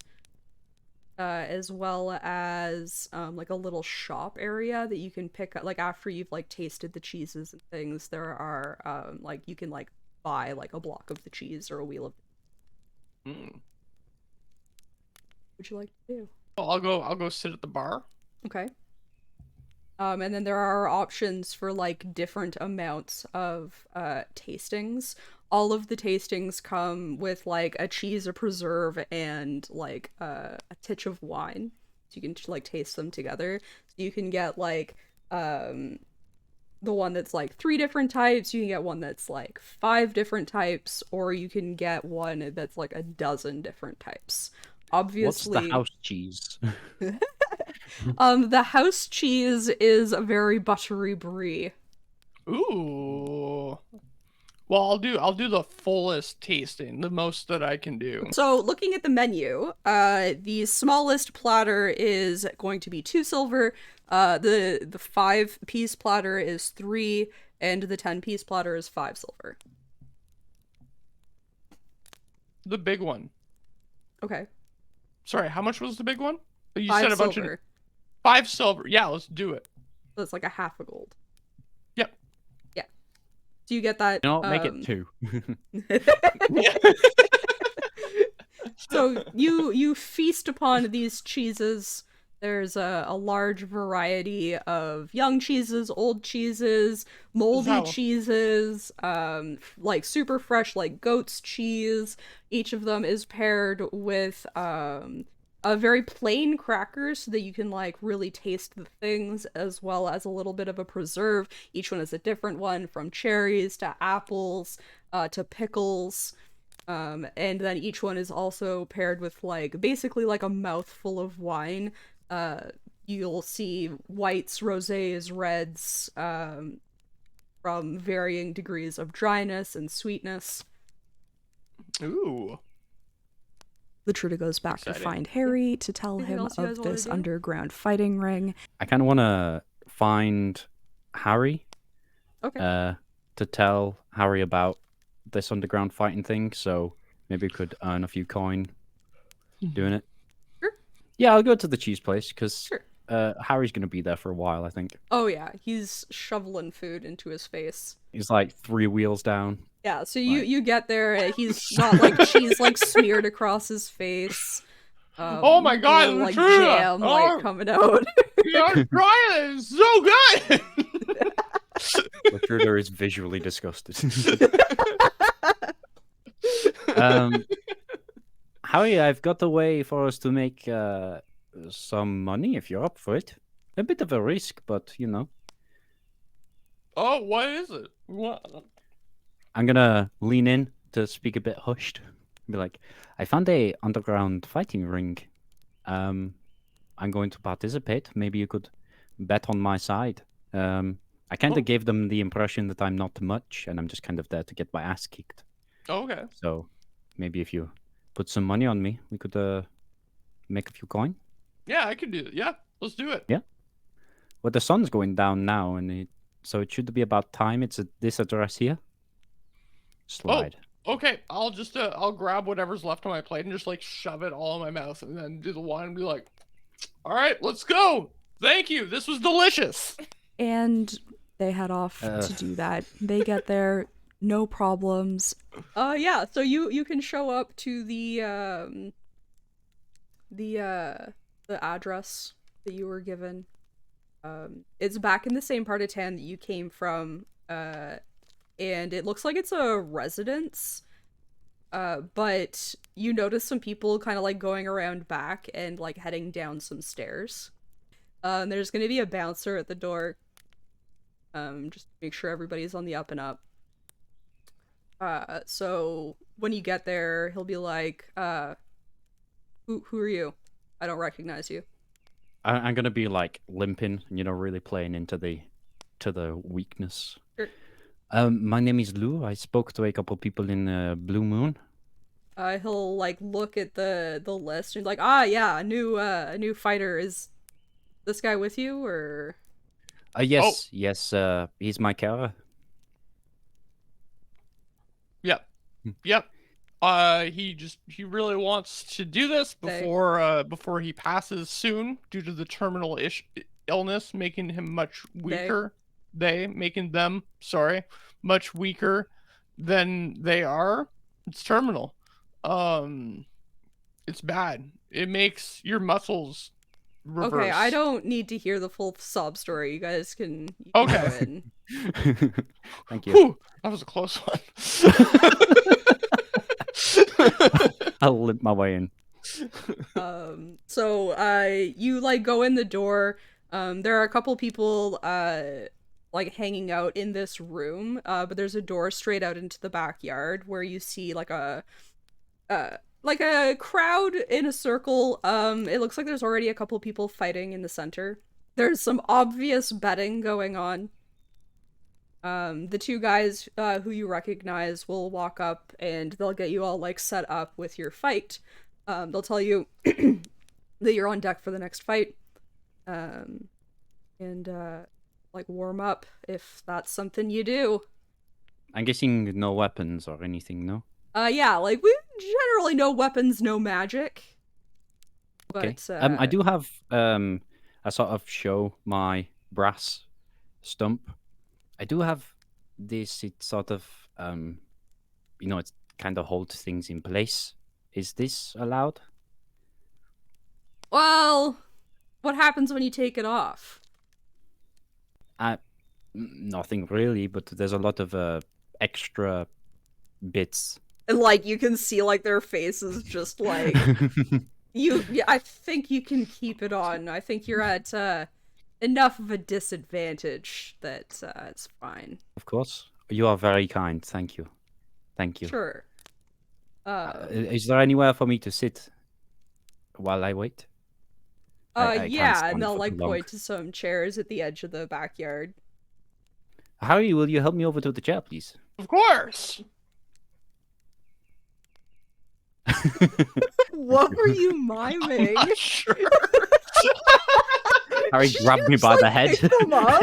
As well as like a little shop area that you can pick up like after you've like tasted the cheeses and things. There are like you can like buy like a block of the cheese or a wheel of. Mm. Would you like to do? Well, I'll go sit at the bar. Okay. And then there are options for like different amounts of tastings. All of the tastings come with like a cheese, a preserve, and like a titch of wine. So you can like taste them together. So you can get like the one that's like 3 different types, you can get one that's like 5 different types, or you can get one that's like a dozen different types. Obviously, What's the house cheese? the house cheese is a very buttery brie. Ooh. Well, I'll do the fullest tasting, the most that I can do. So, looking at the menu, the smallest platter is going to be 2 silver. The 5-piece platter is 3, and the 10-piece platter is 5 silver. The big one. Okay. Sorry, how much was the big one? You 5 said a bunch silver. of 5 silver. Yeah, let's do it. So it's like a half a gold. Yep. Yeah. Do you get that? Make it 2. So you feast upon these cheeses. There's a large variety of young cheeses, old cheeses, moldy cheeses, like super fresh like goat's cheese. Each of them is paired with a very plain cracker so that you can like really taste the things, as well as a little bit of a preserve. Each one is a different one, from cherries to apples to pickles. And then each one is also paired with like basically like a mouthful of wine. You'll see whites, rosés, reds, from varying degrees of dryness and sweetness. Ooh. Lotruda goes back Exciting. to find Harry to tell Anything him else you guys of wanna this do? underground fighting ring. I kind of want to find Harry. Okay. To tell Harry about this underground fighting thing, so maybe we could earn a few coin doing it. Sure. Yeah, I'll go to the cheese place because Sure. Harry's gonna be there for a while, I think. Oh yeah, he's shoveling food into his face. He's like 3 wheels down. Yeah, so Like- you get there, he's got like cheese like smeared across his face. Oh my God, little, like Lotruda! jam like coming out. I'm trying it. It's so good. Lotruda is visually disgusted. Harry, I've got a way for us to make some money if you're up for it. A bit of a risk, but you know. Oh, what is it? What? I'm gonna lean in to speak a bit hushed. Be like, I found a underground fighting ring. I'm going to participate. Maybe you could bet on my side. I kind of gave them the impression that I'm not much, and I'm just kind of there to get my ass kicked. Okay. So maybe if you put some money on me, we could make a few coin. Yeah, I can do it. Yeah, let's do it. Yeah. Well, the sun's going down now, and so it should be about time. It's at this address here. Slide. Okay, I'll just I'll grab whatever's left on my plate and just like shove it all in my mouth, and then do the wine and be like, "All right, let's go. Thank you. This was delicious." And they head off to do that. They get there, no problems. Yeah, so you can show up to the address that you were given. It's back in the same part of town that you came from, and it looks like it's a residence. But you notice some people kind of like going around back and like heading down some stairs. There's gonna be a bouncer at the door. Just to make sure everybody's on the up and up. So when you get there, he'll be like, who are you? I don't recognize you. I'm gonna be like limping, really playing into the weakness. Sure. My name is Lou. I spoke to a couple people in Blue Moon. He'll like look at the list and be like, ah, yeah, a new fighter. Is this guy with you or? Yes, he's my carer. Yep. Yep. He really wants to do this before he passes soon due to the terminal illness making him much weaker. Making them much weaker than they are. It's terminal. It's bad. It makes your muscles reverse. Okay, I don't need to hear the full sob story. You guys can Okay. go in. Thank you. Whew, that was a close one. I'll limp my way in. So you like go in the door. There are a couple people like hanging out in this room, but there's a door straight out into the backyard where you see like a crowd in a circle. It looks like there's already a couple people fighting in the center. There's some obvious betting going on. The two guys who you recognize will walk up and they'll get you all like set up with your fight. They'll tell you that you're on deck for the next fight. And like warm up if that's something you do. I'm guessing no weapons or anything, no? Yeah, like we generally no weapons, no magic. Okay. But I do have a sort of show my brass stump. I do have this. It sort of it kind of holds things in place. Is this allowed? well, what happens when you take it off? Nothing really, but there's a lot of extra bits. And like you can see like their faces just like I think you can keep it on. I think you're at enough of a disadvantage that it's fine. Of course. You are very kind. Thank you. Thank you. Sure. Is there anywhere for me to sit while I wait? I can't Yeah, stand and they'll for like too long. point to some chairs at the edge of the backyard. Harry, will you help me over to the chair, please? Of course. What were you miming? Not sure. Harry Did grabbed you me just, by the like, head. pick them up?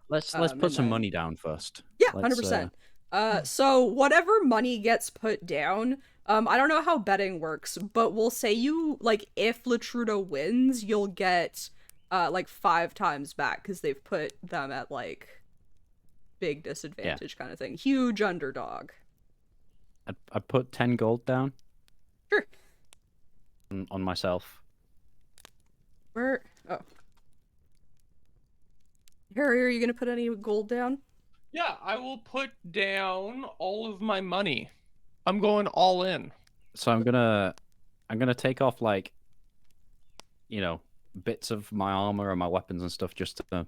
Let's and put some then- money down first. Yeah, Let's, 100%. So whatever money gets put down, I don't know how betting works, but we'll say you, like, if Lotruda wins, you'll get, like, 5 times back, because they've put them at, like, big disadvantage kind of thing. Huge underdog. I put 10 gold down. Sure. On myself. Where? Oh. Harry, are you gonna put any gold down? Yeah, I will put down all of my money. I'm going all in. So I'm gonna take off, like, you know, bits of my armor and my weapons and stuff, just to,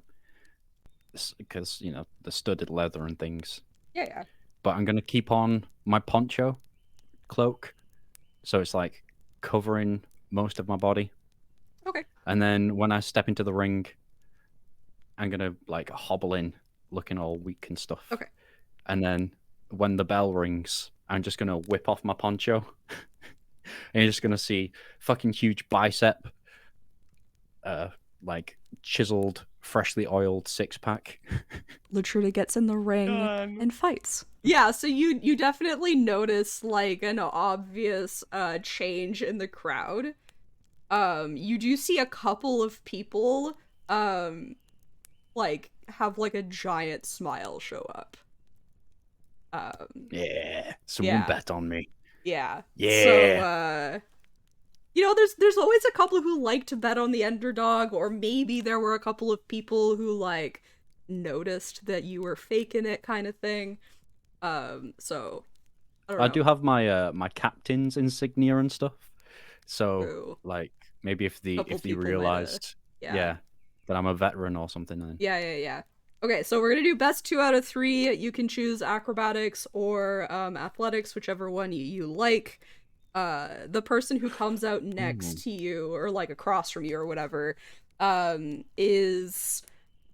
because, you know, the studded leather and things. Yeah. But I'm gonna keep on my poncho cloak, so it's like covering most of my body. Okay. And then when I step into the ring, I'm gonna like hobble in, looking all weak and stuff. Okay. And then when the bell rings, I'm just gonna whip off my poncho, and you're just gonna see fucking huge bicep, like chiseled, freshly oiled 6-pack. Lotruda gets in the ring and fights. Yeah, so you definitely notice, like, an obvious change in the crowd. You do see a couple of people like have like a giant smile show up. Yeah, someone bet on me. Yeah. Yeah. So you know, there's always a couple who like to bet on the underdog, or maybe there were a couple of people who like noticed that you were faking it, kind of thing. So I do have my my captain's insignia and stuff. So True. like maybe if they people realized that I'm a veteran or something, then yeah. Okay, so we're gonna do best 2 out of 3. You can choose acrobatics or athletics, whichever one you like. The person who comes out next to you, or like across from you or whatever, is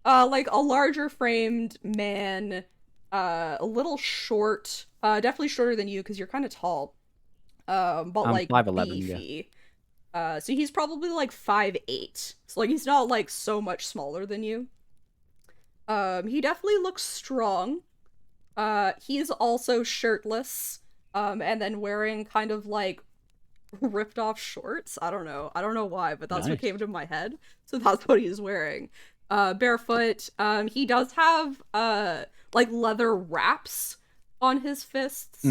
like a larger framed man, a little short, definitely shorter than you because you're kind of tall, but I'm like 5'11", beefy. So he's probably like 5'8", so like he's not like so much smaller than you. He definitely looks strong. He's also shirtless, and then wearing kind of like ripped off shorts. I don't know why, but that's what came to my head. So that's what he's wearing. Barefoot. He does have like leather wraps on his fists.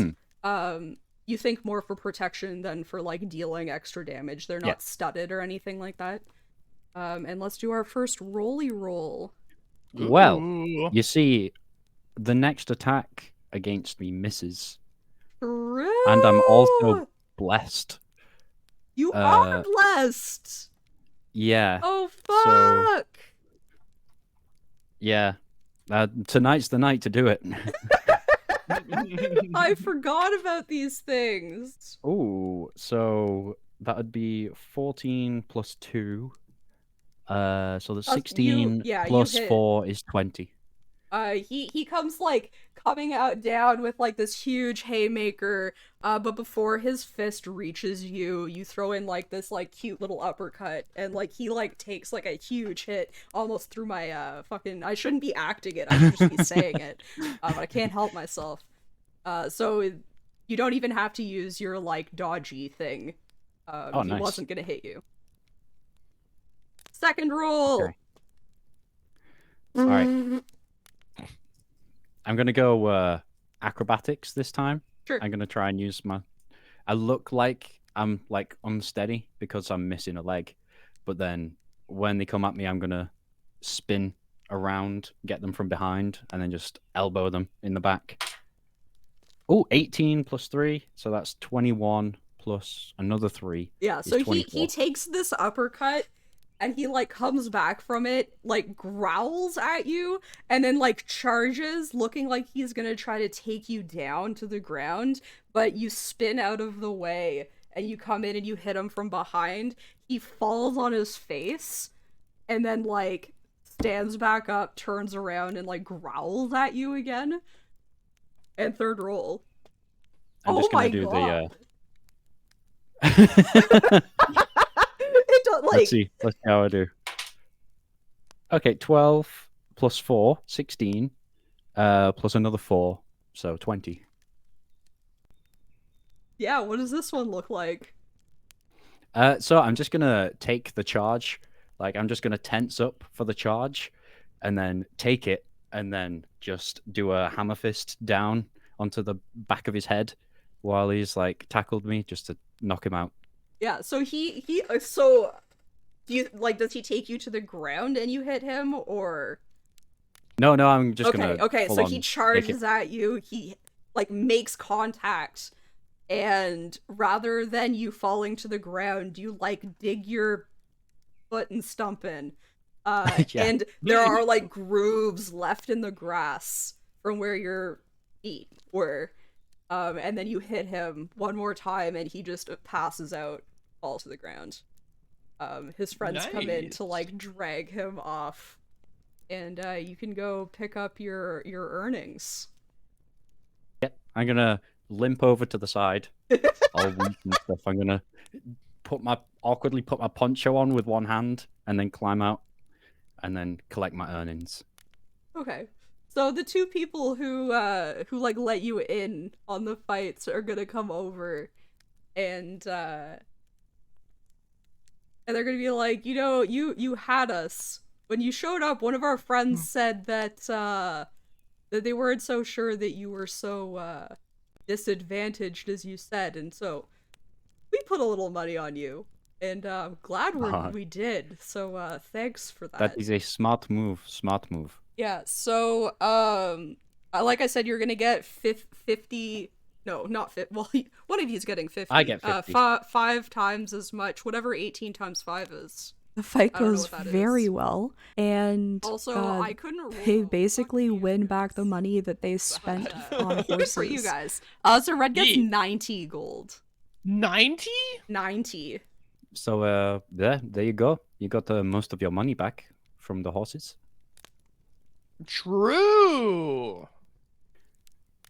You think more for protection than for like dealing extra damage. They're not studded or anything like that. And let's do our first rolly roll. Well, you see, the next attack against me misses. True. And I'm also blessed. You are blessed. Yeah. Oh fuck. So, yeah. Tonight's the night to do it. I forgot about these things. Oh, so that would be 14 plus 2. So the 16 plus 4 is 20. He comes like coming out down with like this huge haymaker, but before his fist reaches you, you throw in like this like cute little uppercut, and like he like takes like a huge hit almost through my fucking, I shouldn't be acting it, I should just be saying it, but I can't help myself. So you don't even have to use your like dodgy thing. Oh, he nice. wasn't gonna hit you. Second roll. Okay. All right. I'm gonna go acrobatics this time. Sure. I'm gonna try and use my. I look like I'm like unsteady because I'm missing a leg, but then when they come at me, I'm gonna spin around, get them from behind, and then just elbow them in the back. Oh, 18 plus 3, so that's 21 plus another 3. Yeah, so he takes this uppercut, and he like comes back from it, like growls at you, and then like charges, looking like he's gonna try to take you down to the ground, but you spin out of the way, and you come in and you hit him from behind. He falls on his face, and then like stands back up, turns around, and like growls at you again. And third roll. I'm just gonna do God. the It don't, like... Let's see how I do. Okay, 12 plus 4, 16, plus another 4, so 20. Yeah, what does this one look like? So I'm just gonna take the charge. Like I'm just gonna tense up for the charge, and then take it, and then just do a hammer fist down onto the back of his head while he's like tackled me, just to knock him out. Yeah, so so do you like does he take you to the ground and you hit him or No, I'm just Okay, gonna okay, full so on he take it. charges at you, he like makes contact, and rather than you falling to the ground, you like dig your foot and stump in. Yeah. And there are like grooves left in the grass from where your feet were. And then you hit him one more time and he just passes out, falls to the ground. His friends come in to Nice. like drag him off, and you can go pick up your earnings. Yep. I'm gonna limp over to the side, all weak and stuff. I'm gonna awkwardly put my poncho on with one hand, and then climb out, and then collect my earnings. Okay. So the two people who like let you in on the fights are gonna come over, and they're gonna be like, you know, you had us. When you showed up, one of our friends said that they weren't so sure that you were so disadvantaged as you said, and so we put a little money on you. And I'm glad we did. So thanks for that. That is a smart move. Smart move. Yeah, so like I said, you're gonna get 50. No, not 50. Well, one of you's getting 50. I get 50. 5 times as much, whatever 18 times 5 is. The fight I don't know goes what that very is. well, and Also, I couldn't roll. they basically win back the money that they spent on horses. Good for you guys. So Red gets 90 gold. 90? 90. So there you go. You got most of your money back from the horses. True.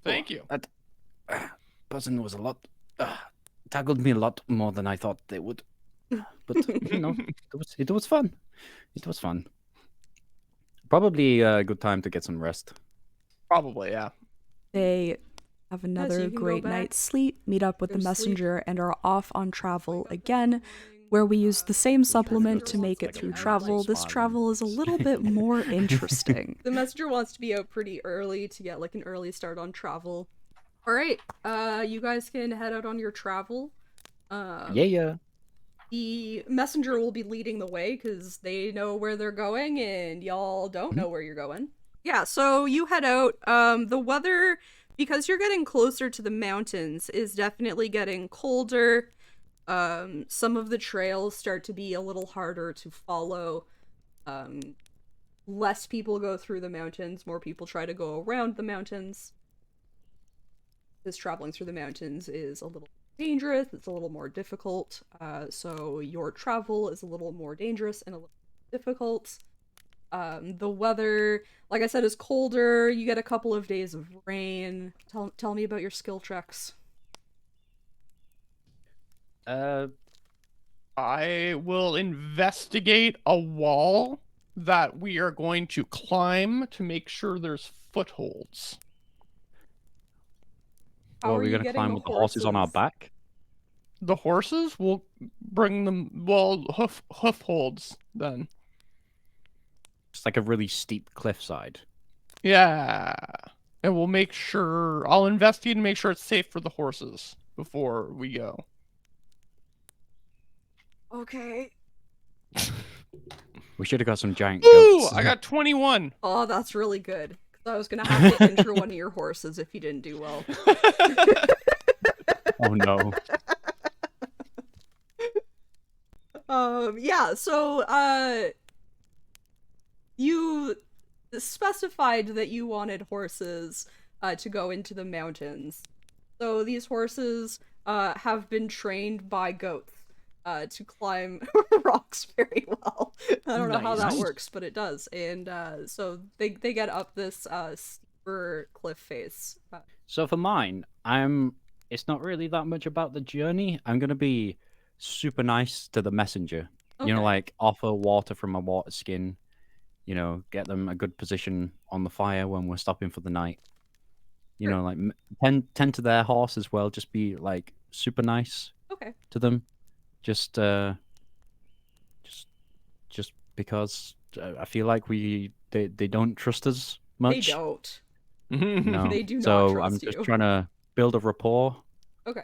Thank you. That person was a lot tackled me a lot more than I thought they would. But you know, it was fun. It was fun. Probably a good time to get some rest. Probably, yeah. They have you another can go great back, night's sleep, meet up with go the sleep. messenger, and are off on travel again, where we use the same supplement to make it through travel. This travel is a little bit more interesting. The messenger wants to be out pretty early to get like an early start on travel. All right, you guys can head out on your travel. Yeah. The messenger will be leading the way because they know where they're going and y'all don't know where you're going. Yeah, so you head out. The weather, because you're getting closer to the mountains, is definitely getting colder. Some of the trails start to be a little harder to follow. Less people go through the mountains, more people try to go around the mountains. Because traveling through the mountains is a little dangerous, it's a little more difficult, so your travel is a little more dangerous and a little difficult. The weather, like I said, is colder. You get a couple of days of rain. Tell me about your skill checks. I will investigate a wall that we are going to climb to make sure there's footholds. How Well, are we're you gonna getting climb with the horses on our back. The horses will bring them, well, hoof holds then. It's like a really steep cliffside. Yeah. And we'll make sure, I'll investigate and make sure it's safe for the horses before we go. Okay. We should have got some giant Ooh, goats. I got 21. Oh, that's really good. 'Cause I was gonna have to injure one of your horses if you didn't do well. Oh no. Yeah, so, you specified that you wanted horses, to go into the mountains. So these horses, have been trained by goats, to climb rocks very well. I don't know how that Nice. works, but it does. And, so they get up this, steeper cliff face. So for mine, it's not really that much about the journey. I'm gonna be super nice to the messenger. You know, Okay. like offer water from a water skin. You know, get them a good position on the fire when we're stopping for the night. You Sure. know, like tend to their horse as well. Just be like super nice Okay. to them, just because I feel like they don't trust us much. They don't. No. They do not So I'm trust just you. trying to build a rapport. Okay.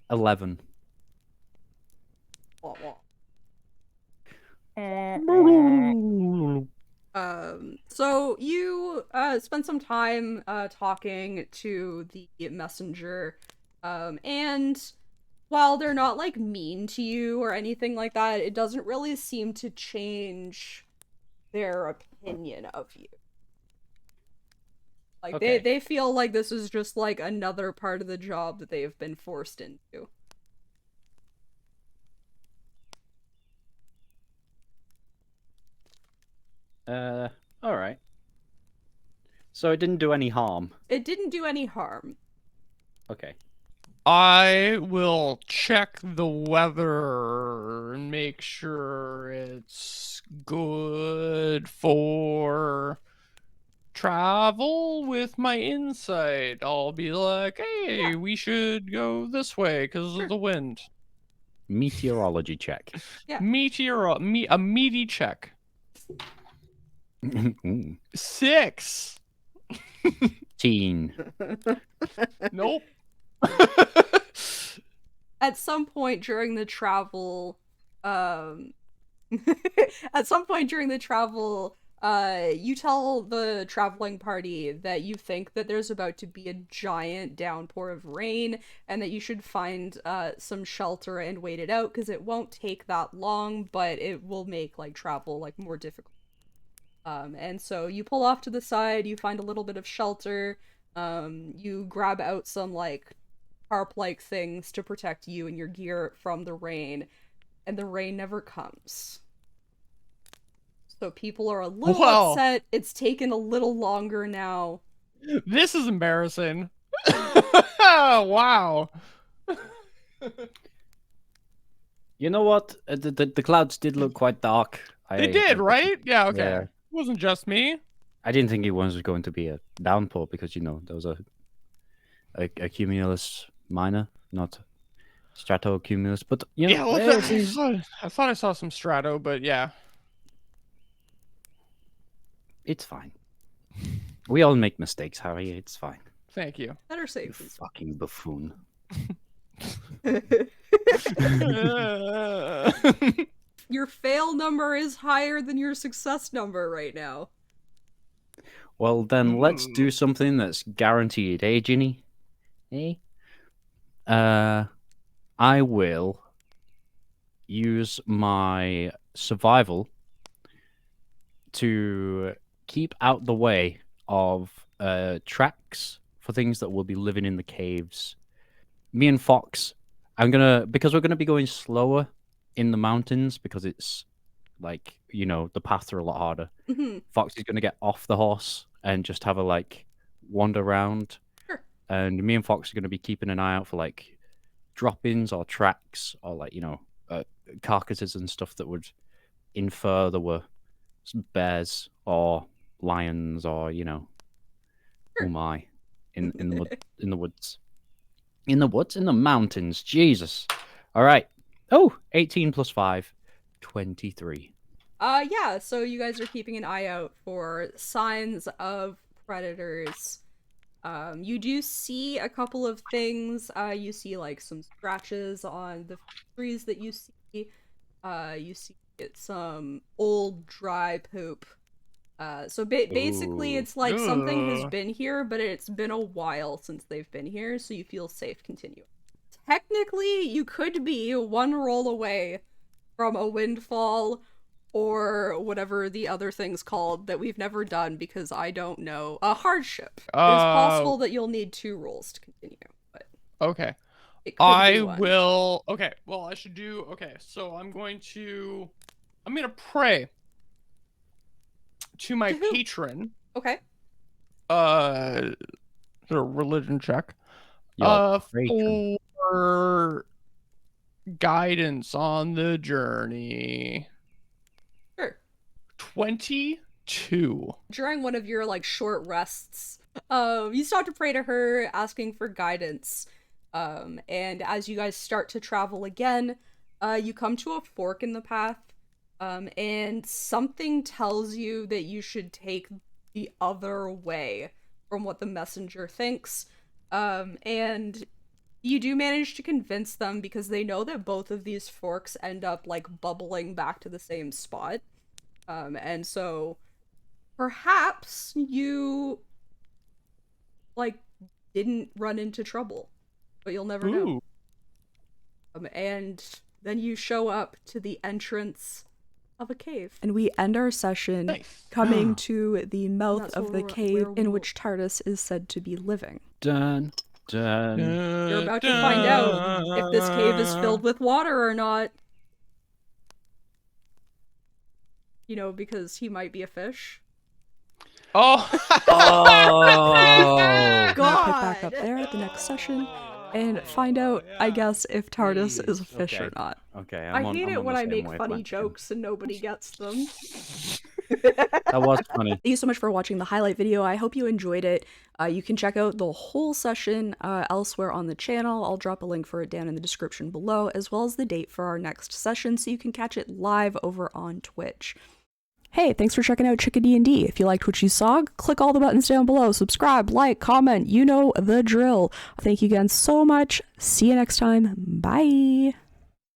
11. Wah, wah. So you spend some time talking to the messenger, and while they're not like mean to you or anything like that, it doesn't really seem to change their opinion of you. Like Okay. they feel like this is just like another part of the job that they've been forced into. All right. So it didn't do any harm. It didn't do any harm. Okay. I will check the weather and make sure it's good for travel with my insight. I'll be like, hey, we should go this way because of the wind. Meteorology check. Yeah. A meaty check. Ooh. 6. Teen. Nope. At some point during the travel, at some point during the travel, you tell the traveling party that you think that there's about to be a giant downpour of rain and that you should find some shelter and wait it out because it won't take that long, but it will make like travel like more difficult. And so you pull off to the side, you find a little bit of shelter, you grab out some like tarp-like things to protect you and your gear from the rain, and the rain never comes. So people are a little upset. It's taken a little longer now. This is embarrassing. Wow. You know what? The clouds did look quite dark. They did, right? Yeah, okay. Yeah. It wasn't just me. I didn't think it was going to be a downpour because there was a cumulus minor, not stratocumulus. But Yeah, it seems... I thought I saw some strato, but yeah. It's fine. We all make mistakes, Harry. It's fine. Thank you. Better safe You than sorry. fucking buffoon. Your fail number is higher than your success number right now. Well, then let's do something that's guaranteed, eh, Ginny? Eh? I will use my survival to keep out the way of tracks for things that will be living in the caves. Me and Fox, because we're gonna be going slower in the mountains because it's like, the paths are a lot harder. Mhm. Fox is gonna get off the horse and just have a wander around. Sure. And me and Fox are gonna be keeping an eye out for drop-ins or tracks or carcasses and stuff that would infer there were some bears or lions or Sure. oh my, in the woods. In the woods? In the mountains. Jesus. All right. Oh, 18 plus 5. 23. Yeah, so you guys are keeping an eye out for signs of predators. You do see a couple of things. You see some scratches on the trees that you see. You see some old dry poop. So basically it's like something has been here, but it's been a while since they've been here, so you feel safe continuing. Technically, you could be one roll away from a windfall or whatever the other thing's called that we've never done because I don't know. A hardship. It's possible that you'll need 2 rolls to continue, but okay. it could be one. will. Okay. Well, I should do. Okay. So I'm gonna pray to my patron. Okay. A religion check. Patron. For guidance on the journey. Sure. 20 2. During one of your like short rests, you start to pray to her, asking for guidance. And as you guys start to travel again, you come to a fork in the path, and something tells you that you should take the other way from what the messenger thinks. And you do manage to convince them because they know that both of these forks end up like bubbling back to the same spot. And so perhaps you like didn't run into trouble, but you'll never know. And then you show up to the entrance of a cave. And we end our session coming to the mouth of the cave in which Tartys is said to be living. Dun, dun. You're about to find out if this cave is filled with water or not. You know, because he might be a fish. Oh! Oh! Pick back up there at the next session and find out, I guess, if Tartys is a fish or not. Okay, I hate it when I make funny wavelength. jokes and nobody gets them. That was funny. Thank you so much for watching the highlight video. I hope you enjoyed it. You can check out the whole session elsewhere on the channel. I'll drop a link for it down in the description below, as well as the date for our next session, so you can catch it live over on Twitch. Hey, thanks for checking out Chickadee&D. If you liked what you saw, click all the buttons down below. Subscribe, like, comment, you know the drill. Thank you again so much. See you next time. Bye.